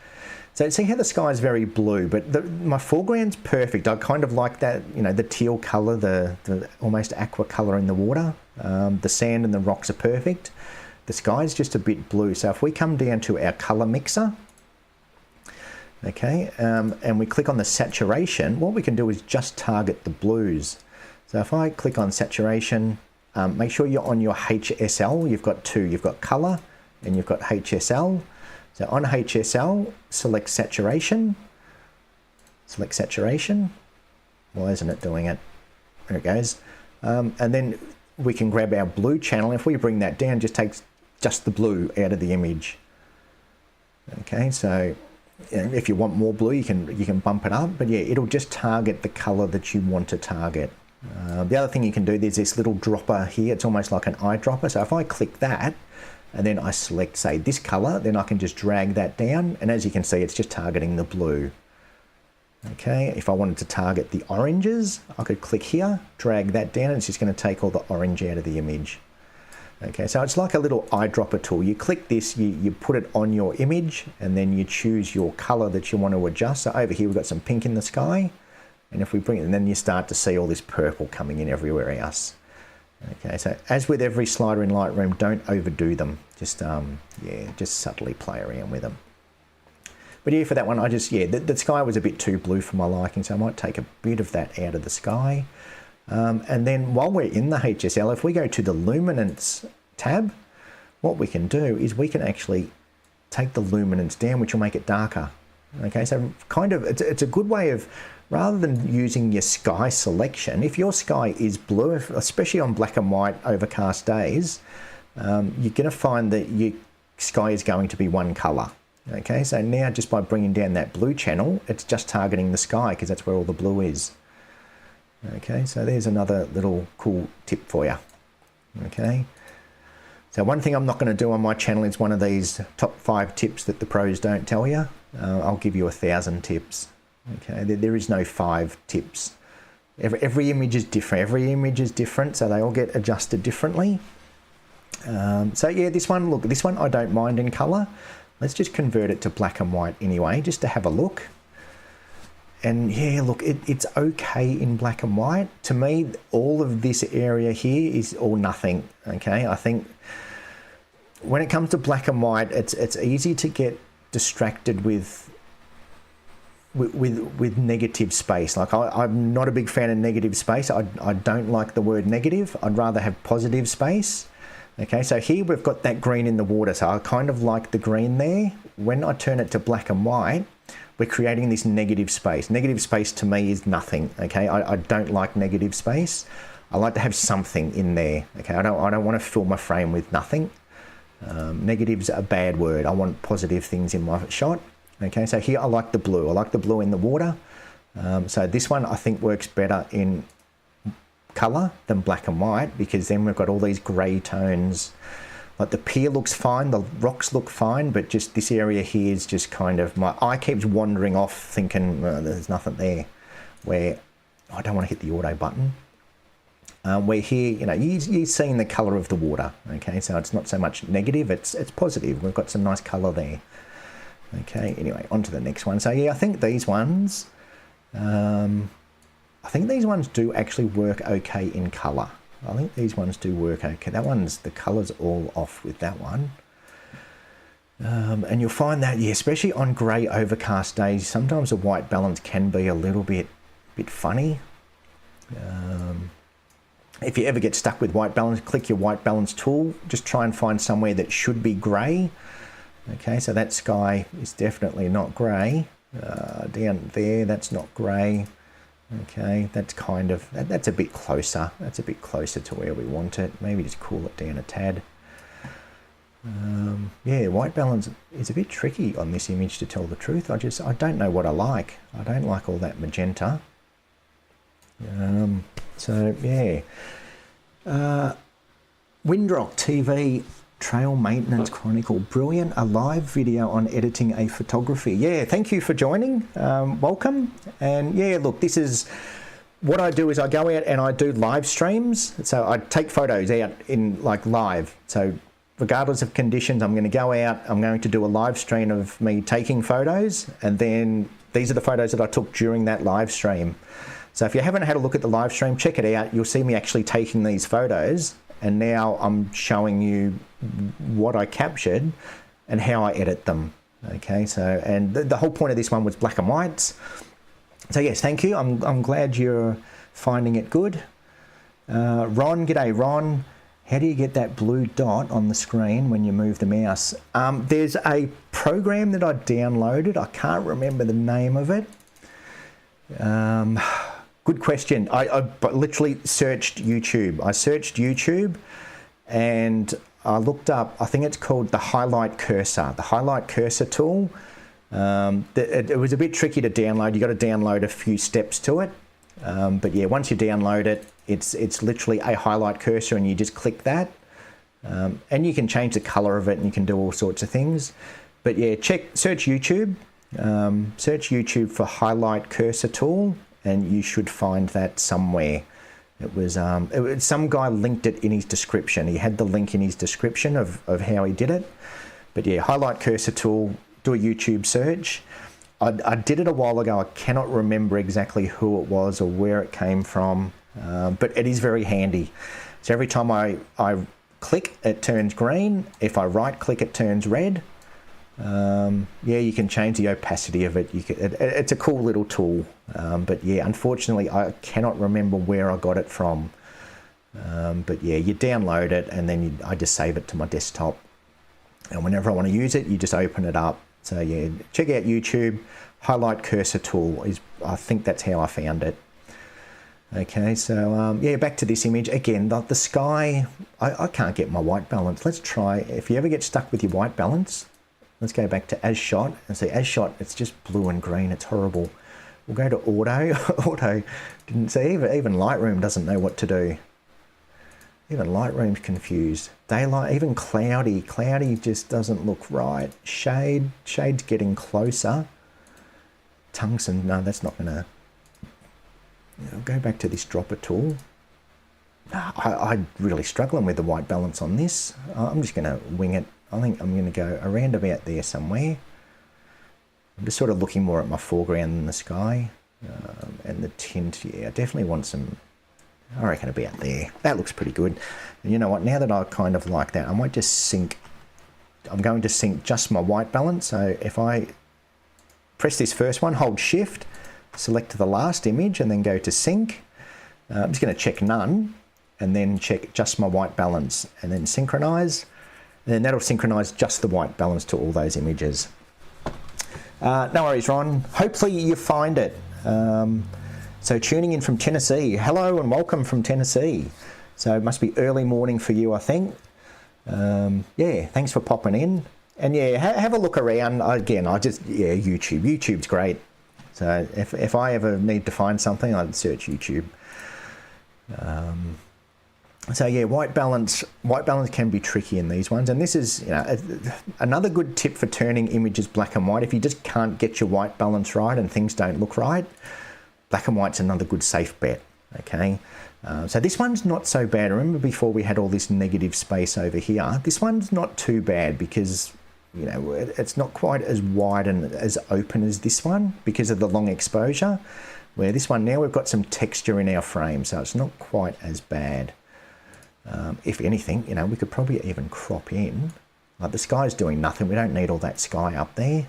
So see how the sky is very blue, but my foreground's perfect. I kind of like that, you know, the teal colour, the almost aqua colour in the water. The sand and the rocks are perfect. The sky's just a bit blue. So if we come down to our colour mixer, okay, and we click on the saturation, what we can do is just target the blues. So if I click on saturation, make sure you're on your HSL. You've got two. You've got colour and you've got HSL. So on HSL, select saturation. Select saturation. Why isn't it doing it? There it goes. And then we can grab our blue channel. If we bring that down, just takes just the blue out of the image. Okay, so if you want more blue, you can bump it up. But yeah, it'll just target the colour that you want to target. The other thing you can do, there's this little dropper here. It's almost like an eyedropper. So if I click that, and then I select, say, this colour, then I can just drag that down. And as you can see, it's just targeting the blue. Okay, if I wanted to target the oranges, I could click here, drag that down, and it's just going to take all the orange out of the image. Okay, so it's like a little eyedropper tool. You click this, you put it on your image, and then you choose your colour that you want to adjust. So over here, we've got some pink in the sky. And if we bring it, and then you start to see all this purple coming in everywhere else. Okay, so as with every slider in Lightroom, don't overdo them. Just, yeah, just subtly play around with them. But yeah, for that one, I just, yeah, the sky was a bit too blue for my liking, so I might take a bit of that out of the sky. And then while we're in the HSL, if we go to the luminance tab, what we can do is we can actually take the luminance down, which will make it darker. Okay, so kind of, it's a good way of, rather than using your sky selection, if your sky is blue, especially on black and white overcast days, you're going to find that your sky is going to be one colour. Okay, so now just by bringing down that blue channel, it's just targeting the sky because that's where all the blue is. Okay, so there's another little cool tip for you. Okay, so one thing I'm not going to do on my channel is one of these top 5 tips that the pros don't tell you. I'll give you 1,000 tips. Okay, there is no 5 tips. Every image is different. Every image is different, so they all get adjusted differently. So yeah, this one, look, this one I don't mind in colour. Let's just convert it to black and white anyway, just to have a look. And yeah, look, it's okay in black and white. To me, all of this area here is all nothing. Okay, I think when it comes to black and white, it's easy to get distracted with negative space. Like I'm not a big fan of negative space. I don't like the word negative. I'd rather have positive space. Okay, so here we've got that green in the water, so I kind of like the green there. When I turn it to black and white, we're creating this negative space. Negative space to me is nothing. Okay, I don't like negative space. I like to have something in there. Okay, I don't want to fill my frame with nothing. Negative's a bad word. I want positive things in my shot. Okay, so here I like the blue. I like the blue in the water. So this one I think works better in colour than black and white, because then we've got all these grey tones. Like the pier looks fine, the rocks look fine, but just this area here is just kind of, my eye keeps wandering off thinking there's nothing there, where I don't want to hit the auto button. where here, you're seeing the colour of the water, okay? So it's not so much negative, it's positive. We've got some nice colour there. Okay, anyway, on to the next one. So yeah, I think these ones do actually work okay in colour. I think these ones do work okay. The colour's all off with that one. And you'll find that, yeah, especially on grey overcast days, sometimes the white balance can be a little bit funny. If you ever get stuck with white balance, click your white balance tool. Just try and find somewhere that should be grey. Okay, so that sky is definitely not grey. Down there, that's not grey. Okay, that's that's a bit closer. That's a bit closer to where we want it. Maybe just cool it down a tad. Yeah, white balance is a bit tricky on this image, to tell the truth. I don't know what I like. I don't like all that magenta. So yeah, Windrock TV Trail Maintenance Chronicle, brilliant, a live video on editing a photography. Yeah, thank you for joining. Welcome. And yeah, look, this is what I do. Is I go out and I do live streams. So I take photos out in like live. So regardless of conditions, I'm going to go out. I'm going to do a live stream of me taking photos, and then these are the photos that I took during that live stream. So if you haven't had a look at the live stream, check it out. You'll see me actually taking these photos, and now I'm showing you what I captured and how I edit them. Okay, so, and the whole point of this one was black and whites. So yes, thank you. I'm glad you're finding it good. Ron, g'day Ron. How do you get that blue dot on the screen when you move the mouse? There's a program that I downloaded. I can't remember the name of it. Good question. I literally searched YouTube. I searched YouTube and I looked up, I think it's called the highlight cursor, the highlight cursor tool. It was a bit tricky to download. You got to download a few steps to it. But yeah, once you download it, it's literally a highlight cursor, and you just click that. And you can change the color of it, and you can do all sorts of things. But yeah, search YouTube. Search YouTube for highlight cursor tool, and you should find that somewhere. It was some guy linked it in his description. He had the link in his description of how he did it. But yeah, highlight cursor tool, do a YouTube search. I did it a while ago. I cannot remember exactly who it was or where it came from, but it is very handy. So every time I click, it turns green. If I right click, it turns red. Yeah, you can change the opacity of it. It's a cool little tool, but yeah, unfortunately, I cannot remember where I got it from. But yeah, you download it, and then I just save it to my desktop. And whenever I want to use it, you just open it up. So yeah, check out YouTube. Highlight cursor tool I think that's how I found it. Okay, so yeah, back to this image again. The sky, I can't get my white balance. Let's try. If you ever get stuck with your white balance, let's go back to as shot and see as shot. It's just blue and green. It's horrible. We'll go to auto. Auto didn't see. Even Lightroom doesn't know what to do. Even Lightroom's confused. Daylight, even cloudy. Cloudy just doesn't look right. Shade's getting closer. Tungsten, no, that's not gonna. I'll go back to this dropper tool. I'm really struggling with the white balance on this. I'm just gonna wing it. I think I'm gonna go around about there somewhere. I'm just sort of looking more at my foreground than the sky. And the tint, yeah, I definitely want some. I reckon it'll be out there. That looks pretty good. And you know what, now that I kind of like that, I might just sync. I'm going to sync just my white balance. So if I press this first one, hold shift, select the last image, and then go to sync. I'm just going to check none, and then check just my white balance, and then synchronize. And then that'll synchronize just the white balance to all those images. No worries, Ron. Hopefully you find it. So tuning in from Tennessee, hello and welcome from Tennessee. So it must be early morning for you, I think. Yeah, thanks for popping in. And yeah, have a look around. Again, YouTube. YouTube's great. So if I ever need to find something, I'd search YouTube. So yeah, white balance can be tricky in these ones. And this is another good tip for turning images black and white. If you just can't get your white balance right and things don't look right, black and white's another good safe bet, okay? So this one's not so bad. Remember before we had all this negative space over here? This one's not too bad because, you know, it's not quite as wide and as open as this one because of the long exposure. Where this one now we've got some texture in our frame, so it's not quite as bad. If anything, you know, we could probably even crop in. Like the sky's doing nothing. We don't need all that sky up there.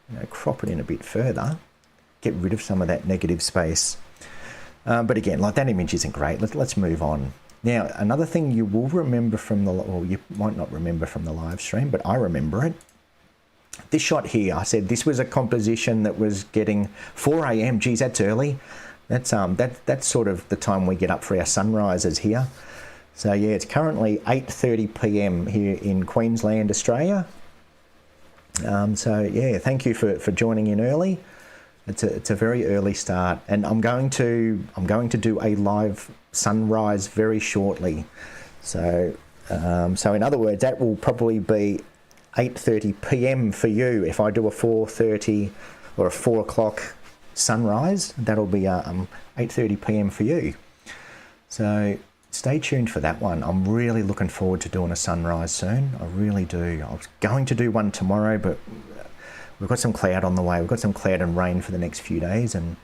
You know, crop it in a bit further. Get rid of some of that negative space. But again, like that image isn't great. Let's move on. Now, another thing you will remember from the, well, you might not remember from the live stream, but I remember it. This shot here, I said this was a composition that was getting 4 a.m. Geez, that's early. That's sort of the time we get up for our sunrises here. So yeah, it's currently 8:30 p.m. here in Queensland, Australia. So yeah, thank you for joining in early. It's a very early start, and I'm going to do a live sunrise very shortly. So so in other words, that will probably be 8:30 p.m. for you. If I do a 4:30 or a 4 o'clock sunrise, that'll be 8:30 p.m. for you. So stay tuned for that one. I'm really looking forward to doing a sunrise soon. I really do. I was going to do one tomorrow, but we've got some cloud on the way. We've got some cloud and rain for the next few days, and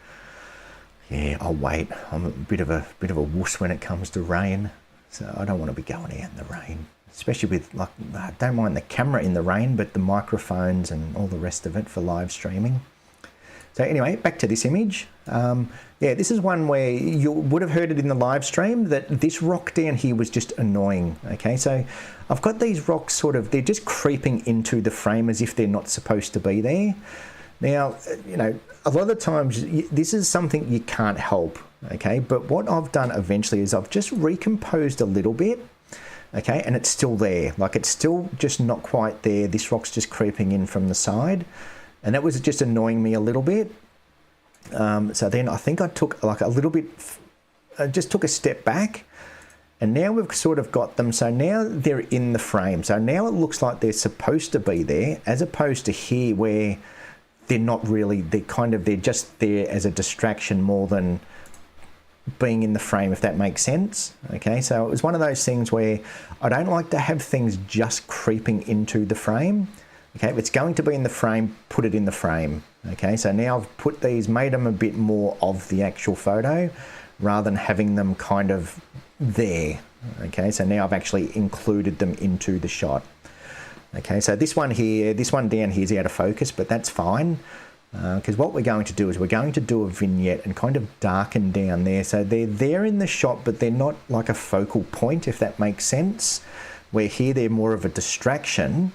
yeah, I'll wait. I'm a bit of a wuss when it comes to rain, so I don't want to be going out in the rain, especially with, like, I don't mind the camera in the rain, but the microphones and all the rest of it for live streaming. So anyway, back to this image. Yeah, this is one where you would have heard it in the live stream that this rock down here was just annoying. Okay, so I've got these rocks sort of, they're just creeping into the frame as if they're not supposed to be there. Now, you know, a lot of the times this is something you can't help, okay? But what I've done eventually is I've just recomposed a little bit, okay? And it's still there. Like, it's still just not quite there. This rock's just creeping in from the side. And that was just annoying me a little bit. So then I think I took like a little bit, just took a step back, and now we've sort of got them. So now they're in the frame. So now it looks like they're supposed to be there, as opposed to here where they're not really, they're just there as a distraction more than being in the frame, if that makes sense. Okay, so it was one of those things where I don't like to have things just creeping into the frame. Okay, if it's going to be in the frame, put it in the frame. Okay, so now I've put these, made them a bit more of the actual photo rather than having them kind of there. Okay, so now I've actually included them into the shot. Okay, so this one here, this one down here is out of focus, but that's fine. Because what we're going to do is we're going to do a vignette and kind of darken down there. So they're there in the shot, but they're not like a focal point, if that makes sense. Where here they're more of a distraction.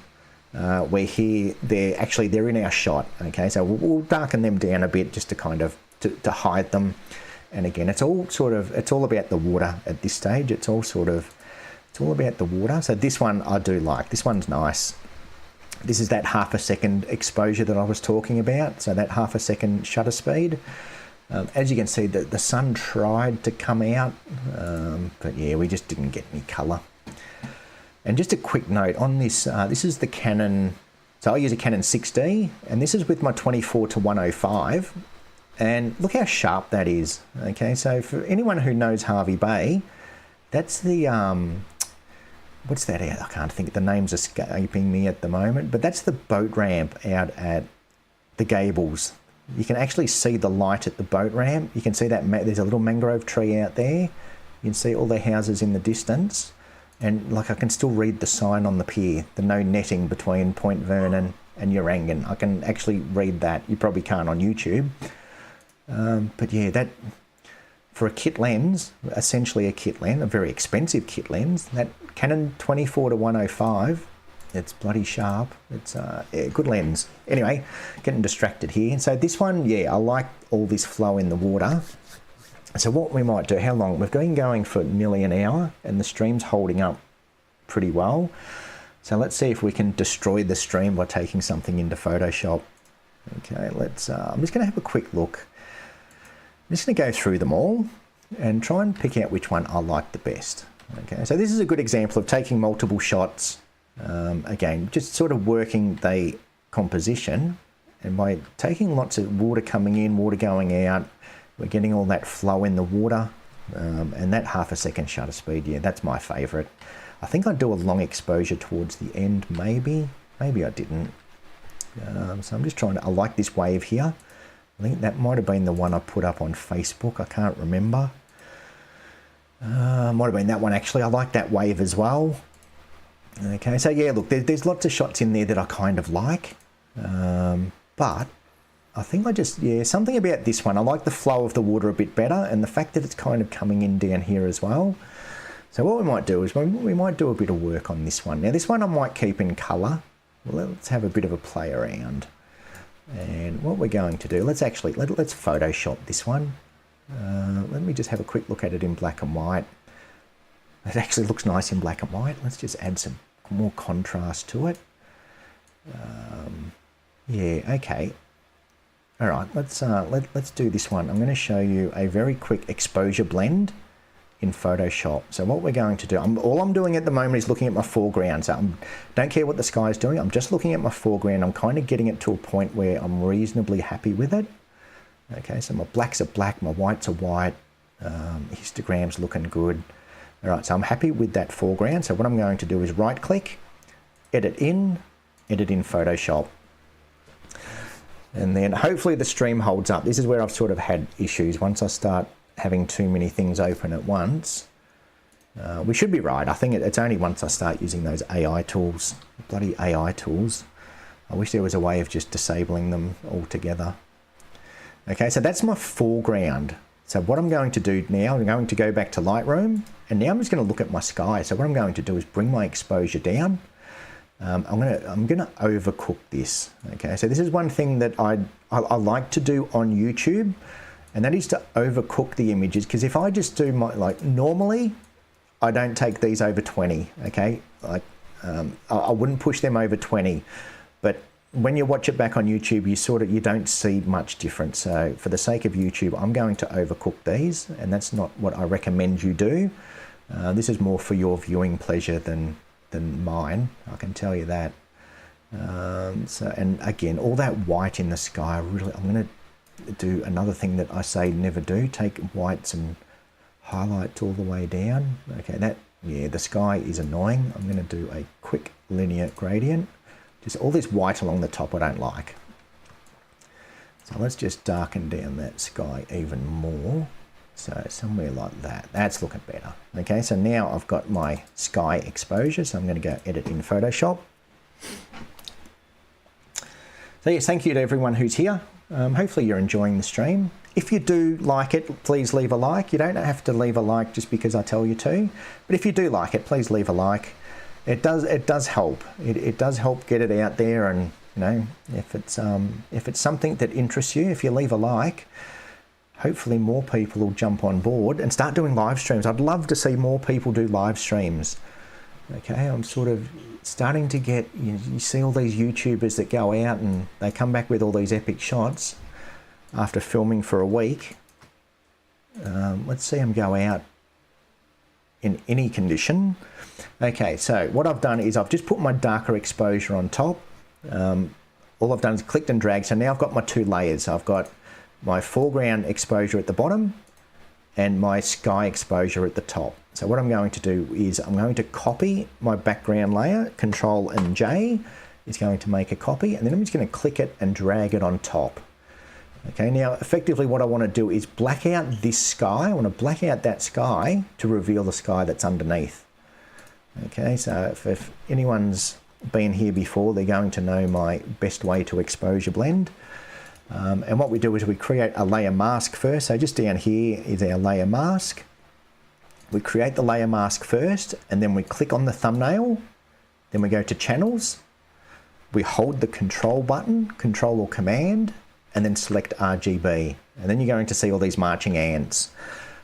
Where here they're in our shot. Okay, so we'll darken them down a bit just to kind of to hide them. And again, it's all about the water at this stage. It's all about the water. So this one I do like. This one's nice. This is that 1/2 second exposure that I was talking about. So that 1/2 second shutter speed. As you can see, the sun tried to come out, but yeah, we just didn't get any colour. And just a quick note on this, this is the Canon, so I use a Canon 6D, and this is with my 24-105, and look how sharp that is. Okay, so for anyone who knows Hervey Bay, that's the, what's that out? I can't think, the name's escaping me at the moment, but that's the boat ramp out at the Gables. You can actually see the light at the boat ramp. You can see that there's a little mangrove tree out there. You can see all the houses in the distance. And like, I can still read the sign on the pier, the no netting between Point Vernon and Urangan. I can actually read that. You probably can't on YouTube. But yeah, that, for a kit lens, essentially a kit lens, a very expensive kit lens, that Canon 24-105, it's bloody sharp. It's yeah, good lens. Anyway, getting distracted here. So this one, yeah, I like all this flow in the water. So what we might do, how long? We've been going for nearly an hour and the stream's holding up pretty well. So let's see if we can destroy the stream by taking something into Photoshop. Okay, let's, I'm just gonna have a quick look. I'm just gonna go through them all and try and pick out which one I like the best. Okay, so this is a good example of taking multiple shots. Again, just sort of working the composition, and by taking lots of water coming in, water going out, we're getting all that flow in the water. And that half a second shutter speed, yeah, that's my favourite. I think I'd do a long exposure towards the end, maybe I didn't. So I'm just trying to, I like this wave here. I think that might have been the one I put up on Facebook, I can't remember. Might have been that one actually, I like that wave as well. Okay, so yeah, look, there's lots of shots in there that I kind of like. But I think something about this one, I like the flow of the water a bit better and the fact that it's kind of coming in down here as well. So what we might do is we might do a bit of work on this one. Now this one I might keep in colour. Let's have a bit of a play around. And what we're going to do, let's Photoshop this one. Let me just have a quick look at it in black and white. It actually looks nice in black and white. Let's just add some more contrast to it. Yeah, okay. All right, let's do this one. I'm going to show you a very quick exposure blend in Photoshop. So what we're going to do, all I'm doing at the moment is looking at my foreground. So I don't care what the sky is doing. I'm just looking at my foreground. I'm kind of getting it to a point where I'm reasonably happy with it. Okay, so my blacks are black, my whites are white, histogram's looking good. All right, so I'm happy with that foreground. So what I'm going to do is right click, edit in Photoshop. And then hopefully the stream holds up. This is where I've sort of had issues. Once I start having too many things open at once, we should be right. I think it's only once I start using those AI tools, bloody AI tools. I wish there was a way of just disabling them altogether. Okay, so that's my foreground. So what I'm going to do now, I'm going to go back to Lightroom, and now I'm just going to look at my sky. So what I'm going to do is bring my exposure down. I'm gonna overcook this. Okay, so this is one thing that I like to do on YouTube, and that is to overcook the images. Because if I just do normally, I don't take these over 20. Okay, I wouldn't push them over 20, but when you watch it back on YouTube, you don't see much difference. So for the sake of YouTube, I'm going to overcook these, and that's not what I recommend you do. This is more for your viewing pleasure than mine, I can tell you that. And again, all that white in the sky, I'm going to do another thing that I say never do, take whites and highlights all the way down. Okay, the sky is annoying. I'm going to do a quick linear gradient. Just all this white along the top I don't like. So let's just darken down that sky even more. So somewhere like that, that's looking better. Okay, so now I've got my sky exposure, so I'm going to go edit in Photoshop. So yes, thank you to everyone who's here. Hopefully you're enjoying the stream. If you do like it, please leave a like. You don't have to leave a like just because I tell you to, but if you do like it, please leave a like. It does help. It does help get it out there, and if it's something that interests you, if you leave a like, hopefully more people will jump on board and start doing live streams. I'd love to see more people do live streams. Okay, I'm sort of starting to get, you see all these YouTubers that go out and they come back with all these epic shots after filming for a week. Let's see them go out in any condition. Okay, so what I've done is I've just put my darker exposure on top. All I've done is clicked and dragged. So now I've got my two layers. I've got my foreground exposure at the bottom and my sky exposure at the top. So what I'm going to do is I'm going to copy my background layer, Control and J is going to make a copy, and then I'm just going to click it and drag it on top. Okay, now effectively what I want to do is black out this sky. I want to black out that sky to reveal the sky that's underneath. Okay, so if anyone's been here before, they're going to know my best way to exposure blend. And what we do is we create a layer mask first. So just down here is our layer mask. We create the layer mask first, and then we click on the thumbnail. Then we go to channels. We hold the control button, control or command, and then select RGB. And then you're going to see all these marching ants.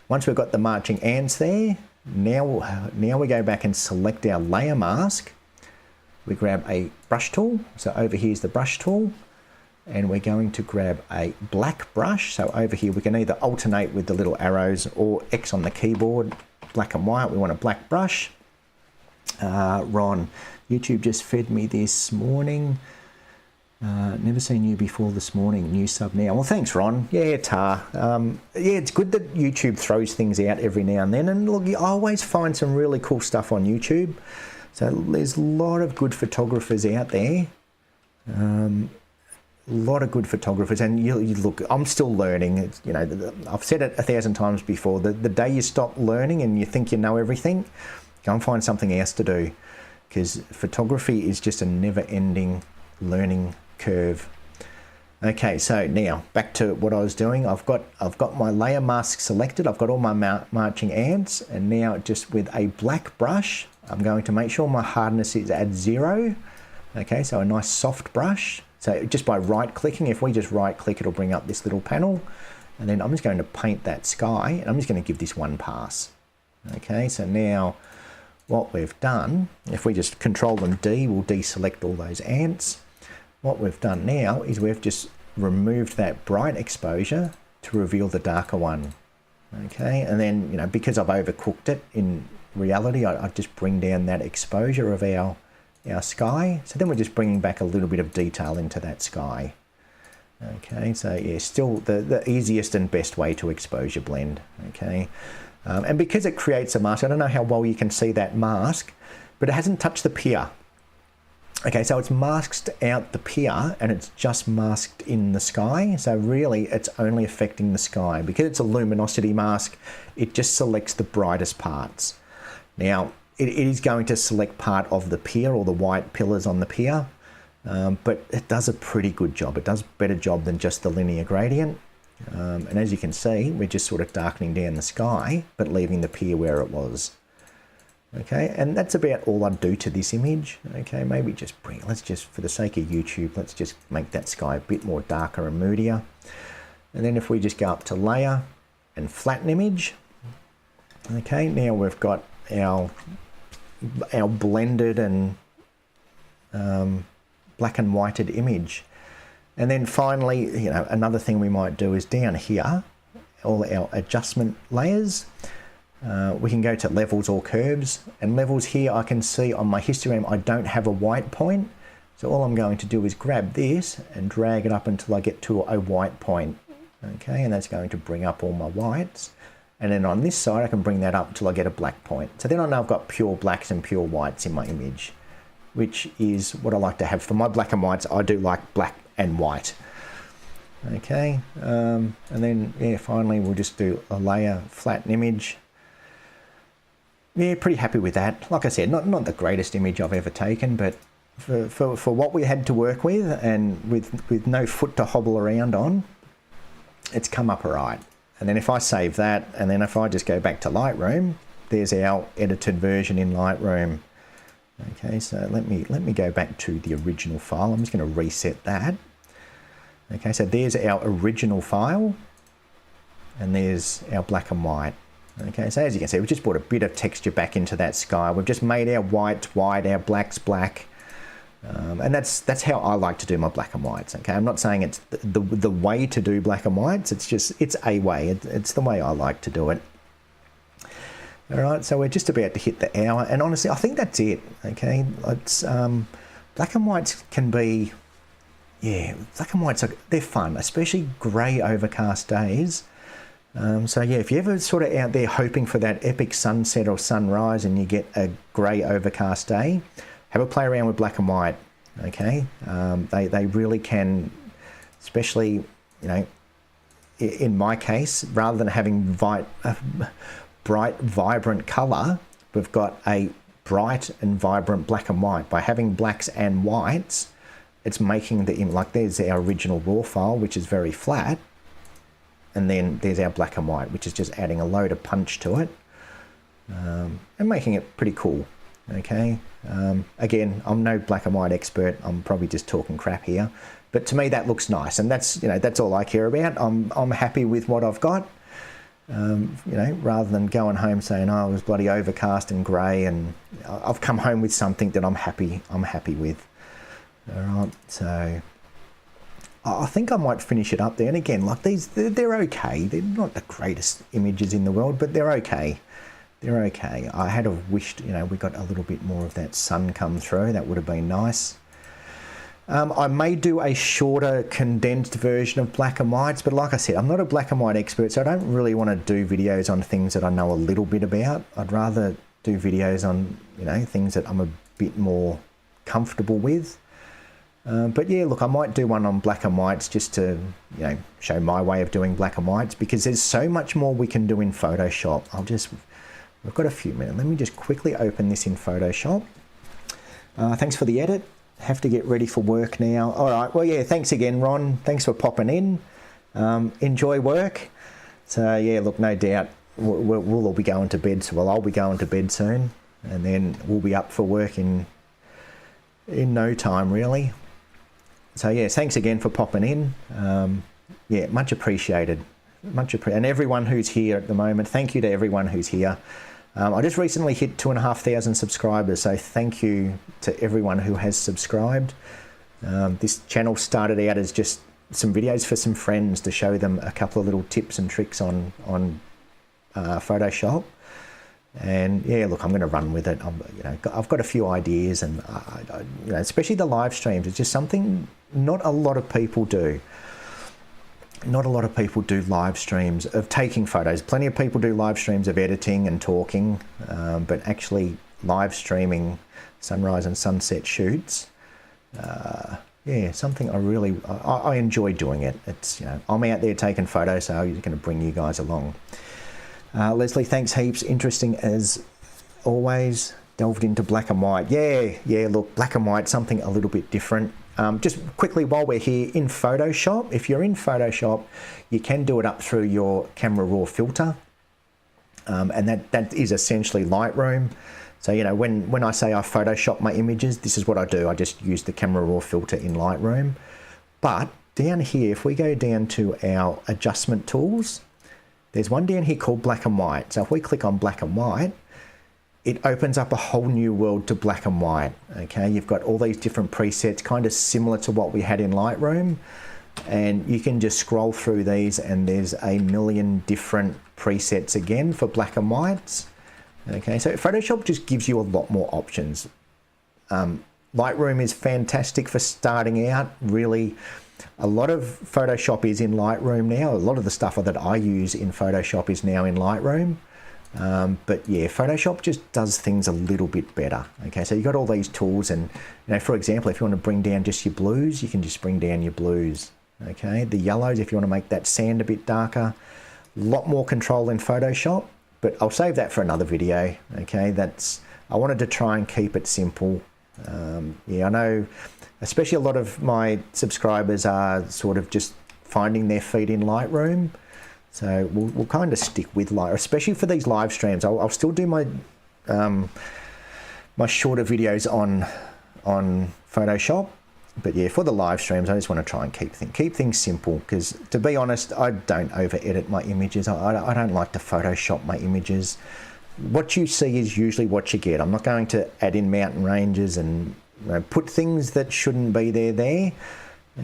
Once we've got the marching ants there, now we go back and select our layer mask. We grab a brush tool. So over here is the brush tool. And we're going to grab a black brush. So over here we can either alternate with the little arrows or X on the keyboard, black and white. We want a black brush. Ron, YouTube just fed me this morning. Never seen you before this morning. New sub now. Well, thanks, Ron. Yeah, Tar. Yeah, it's good that YouTube throws things out every now and then. And look, you always find some really cool stuff on YouTube. So there's a lot of good photographers out there. A lot of good photographers. And you look, I'm still learning. It's, you know, I've said it 1,000 times before. The day you stop learning and you think you know everything, go and find something else to do. Because photography is just a never-ending learning curve. Okay, so now back to what I was doing. I've got my layer mask selected. I've got all my marching ants, and now just with a black brush, I'm going to make sure my hardness is at 0. Okay, so a nice soft brush. So just by right-clicking, if we just right-click, it'll bring up this little panel, and then I'm just going to paint that sky, and I'm just going to give this one pass. Okay, so now what we've done, if we just Control and D, we'll deselect all those ants. What we've done now is we've just removed that bright exposure to reveal the darker one. Okay, and then, you know, because I've overcooked it, in reality, I just bring down that exposure of our sky. So then we're just bringing back a little bit of detail into that sky. Okay, so yeah, still the easiest and best way to exposure blend. Okay, and because it creates a mask, I don't know how well you can see that mask, but it hasn't touched the pier. Okay, so it's masked out the pier and it's just masked in the sky. So really it's only affecting the sky. Because it's a luminosity mask, it just selects the brightest parts. Now, it is going to select part of the pier or the white pillars on the pier, but it does a pretty good job. It does a better job than just the linear gradient. And as you can see, we're just sort of darkening down the sky, but leaving the pier where it was. Okay, and that's about all I'd do to this image. Okay, maybe just let's just, for the sake of YouTube, let's just make that sky a bit more darker and moodier. And then if we just go up to layer and flatten image. Okay, now we've got our blended and black and whited image. And then finally, you know, another thing we might do is down here, all our adjustment layers. We can go to levels or curves, and levels here I can see on my histogram I don't have a white point, so all I'm going to do is grab this and drag it up until I get to a white point. Okay, and that's going to bring up all my whites, and then on this side I can bring that up until I get a black point. So then I know I've got pure blacks and pure whites in my image, which is what I like to have. For my black and whites, I do like black and white. Okay, and then yeah, finally we'll just do a layer, flatten image. Yeah, pretty happy with that. Like I said, not the greatest image I've ever taken, but for what we had to work with and with no foot to hobble around on, it's come up all right. And then if I save that, and then if I just go back to Lightroom, there's our edited version in Lightroom. Okay, so let me go back to the original file. I'm just going to reset that. Okay, so there's our original file, and there's our black and white. Okay, so as you can see, we've just brought a bit of texture back into that sky. We've just made our white white, our blacks black, and that's how I like to do my black and whites. Okay, I'm not saying it's the way to do black and whites. It's a way. It's the way I like to do it. All right, so we're just about to hit the hour, and honestly, I think that's it. Okay, it's black and whites can be, yeah, black and whites they're fun, especially grey overcast days. So yeah, if you're ever sort of out there hoping for that epic sunset or sunrise and you get a grey overcast day, have a play around with black and white. Okay, they really can, especially, you know, in my case, rather than having bright, vibrant colour, we've got a bright and vibrant black and white. By having blacks and whites, it's making the image, like there's our original raw file, which is very flat. And then there's our black and white, which is just adding a load of punch to it and making it pretty cool. Okay. Again, I'm no black and white expert. I'm probably just talking crap here, but to me that looks nice, and that's, you know, that's all I care about. I'm happy with what I've got. You know, rather than going home saying, "Oh, it was bloody overcast and grey," and I've come home with something that I'm happy with. All right, so I think I might finish it up there. And again, like these, they're okay. They're not the greatest images in the world, but they're okay. They're okay. I had wished, you know, we got a little bit more of that sun come through. That would have been nice. I may do a shorter condensed version of black and whites, but like I said, I'm not a black and white expert, so I don't really want to do videos on things that I know a little bit about. I'd rather do videos on, you know, things that I'm a bit more comfortable with. But yeah, look, I might do one on black and whites just to, you know, show my way of doing black and whites, because there's so much more we can do in Photoshop. We've got a few minutes. Let me just quickly open this in Photoshop. Thanks for the edit. Have to get ready for work now. All right, well, yeah, thanks again, Ron. Thanks for popping in. Enjoy work. So yeah, look, no doubt we'll all be going to bed. So, well, I'll be going to bed soon, and then we'll be up for work in no time, really. So yeah, thanks again for popping in. Yeah, much appreciated. And everyone who's here at the moment, thank you to everyone who's here. I just recently hit 2,500 subscribers, so thank you to everyone who has subscribed. This channel started out as just some videos for some friends to show them a couple of little tips and tricks on Photoshop. And yeah, look, I'm going to run with it. I've got a few ideas, and especially the live streams. It's just something not a lot of people do. Not a lot of people do live streams of taking photos. Plenty of people do live streams of editing and talking, but actually live streaming sunrise and sunset shoots, yeah, something I enjoy doing it. It's, I'm out there taking photos, so I'm going to bring you guys along. Leslie, thanks heaps. Interesting as always. Delved into black and white. Yeah, look, black and white, something a little bit different. Just quickly, while we're here, in Photoshop, if you're in Photoshop, you can do it up through your Camera Raw filter. And that is essentially Lightroom. So, when I say I Photoshop my images, this is what I do. I just use the Camera Raw filter in Lightroom. But down here, if we go down to our adjustment tools, there's one down here called black and white. So if we click on black and white, it opens up a whole new world to black and white. Okay, you've got all these different presets, kind of similar to what we had in Lightroom, and you can just scroll through these, and there's a million different presets again for black and whites. Okay, so Photoshop just gives you a lot more options. Lightroom is fantastic for starting out. Really, a lot of Photoshop is in Lightroom now. A lot of the stuff that I use in Photoshop is now in Lightroom. But yeah, Photoshop just does things a little bit better. Okay, so you've got all these tools, and for example, if you want to bring down just your blues, you can just bring down your blues. Okay, the yellows, if you want to make that sand a bit darker, a lot more control in Photoshop, but I'll save that for another video. Okay, I wanted to try and keep it simple. Yeah, I know, especially a lot of my subscribers are sort of just finding their feet in Lightroom. So we'll kind of stick with Lightroom, especially for these live streams. I'll still do my my shorter videos on Photoshop, but yeah, for the live streams, I just want to try and keep things simple, because to be honest, I don't over edit my images. I don't like to Photoshop my images. What you see is usually what you get. I'm not going to add in mountain ranges and put things that shouldn't be there.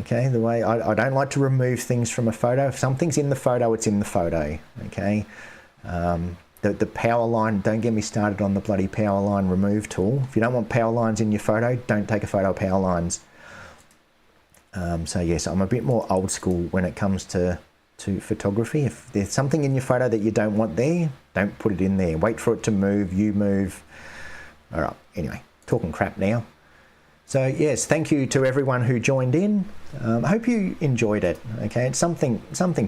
Okay, the way I don't like to remove things from a photo. If something's in the photo, it's in the photo. Okay, the power line, don't get me started on the bloody power line remove tool. If you don't want power lines in your photo, don't take a photo of power lines. So yes, I'm a bit more old school when it comes to photography. If there's something in your photo that you don't want there, don't put it in there. Wait for it to move, you move. All right, anyway, talking crap now. So yes, thank you to everyone who joined in. I hope you enjoyed it. Okay, it's something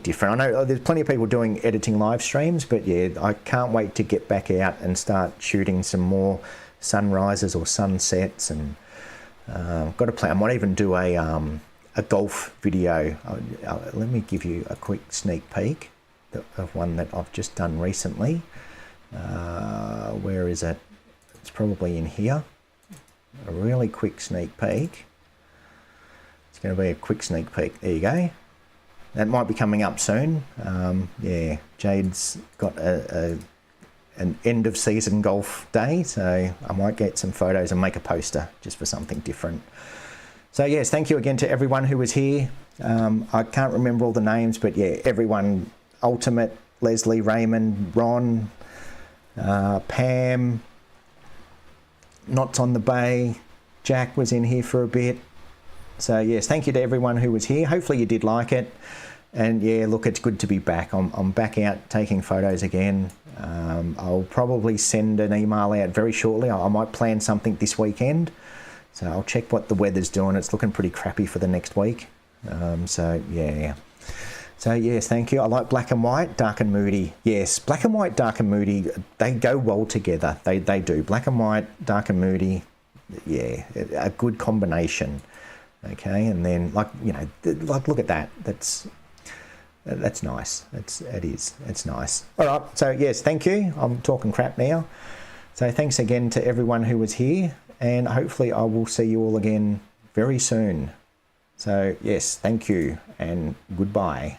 different. I know there's plenty of people doing editing live streams, but yeah, I can't wait to get back out and start shooting some more sunrises or sunsets. And got a plan. I might even do a golf video. Let me give you a quick sneak peek of one that I've just done recently. Where is it? It's probably in here. A really quick sneak peek. It's going to be a quick sneak peek. There you go. That might be coming up soon. Yeah, Jade's got an end of season golf day, so I might get some photos and make a poster just for something different. So yes, thank you again to everyone who was here. I can't remember all the names, but yeah, everyone, Ultimate, Leslie, Raymond, Ron, Pam, Knots on the Bay, Jack was in here for a bit. So yes, thank you to everyone who was here. Hopefully you did like it. And yeah, look, it's good to be back. I'm back out taking photos again. I'll probably send an email out very shortly. I might plan something this weekend. So I'll check what the weather's doing. It's looking pretty crappy for the next week. So yeah. So yes, thank you. I like black and white, dark and moody. Yes, black and white, dark and moody, they go well together. They do. Black and white, dark and moody, yeah, a good combination. Okay, and then like look at that. That's nice. It is. It's nice. All right. So yes, thank you. I'm talking crap now. So thanks again to everyone who was here, and hopefully I will see you all again very soon. So yes, thank you and goodbye.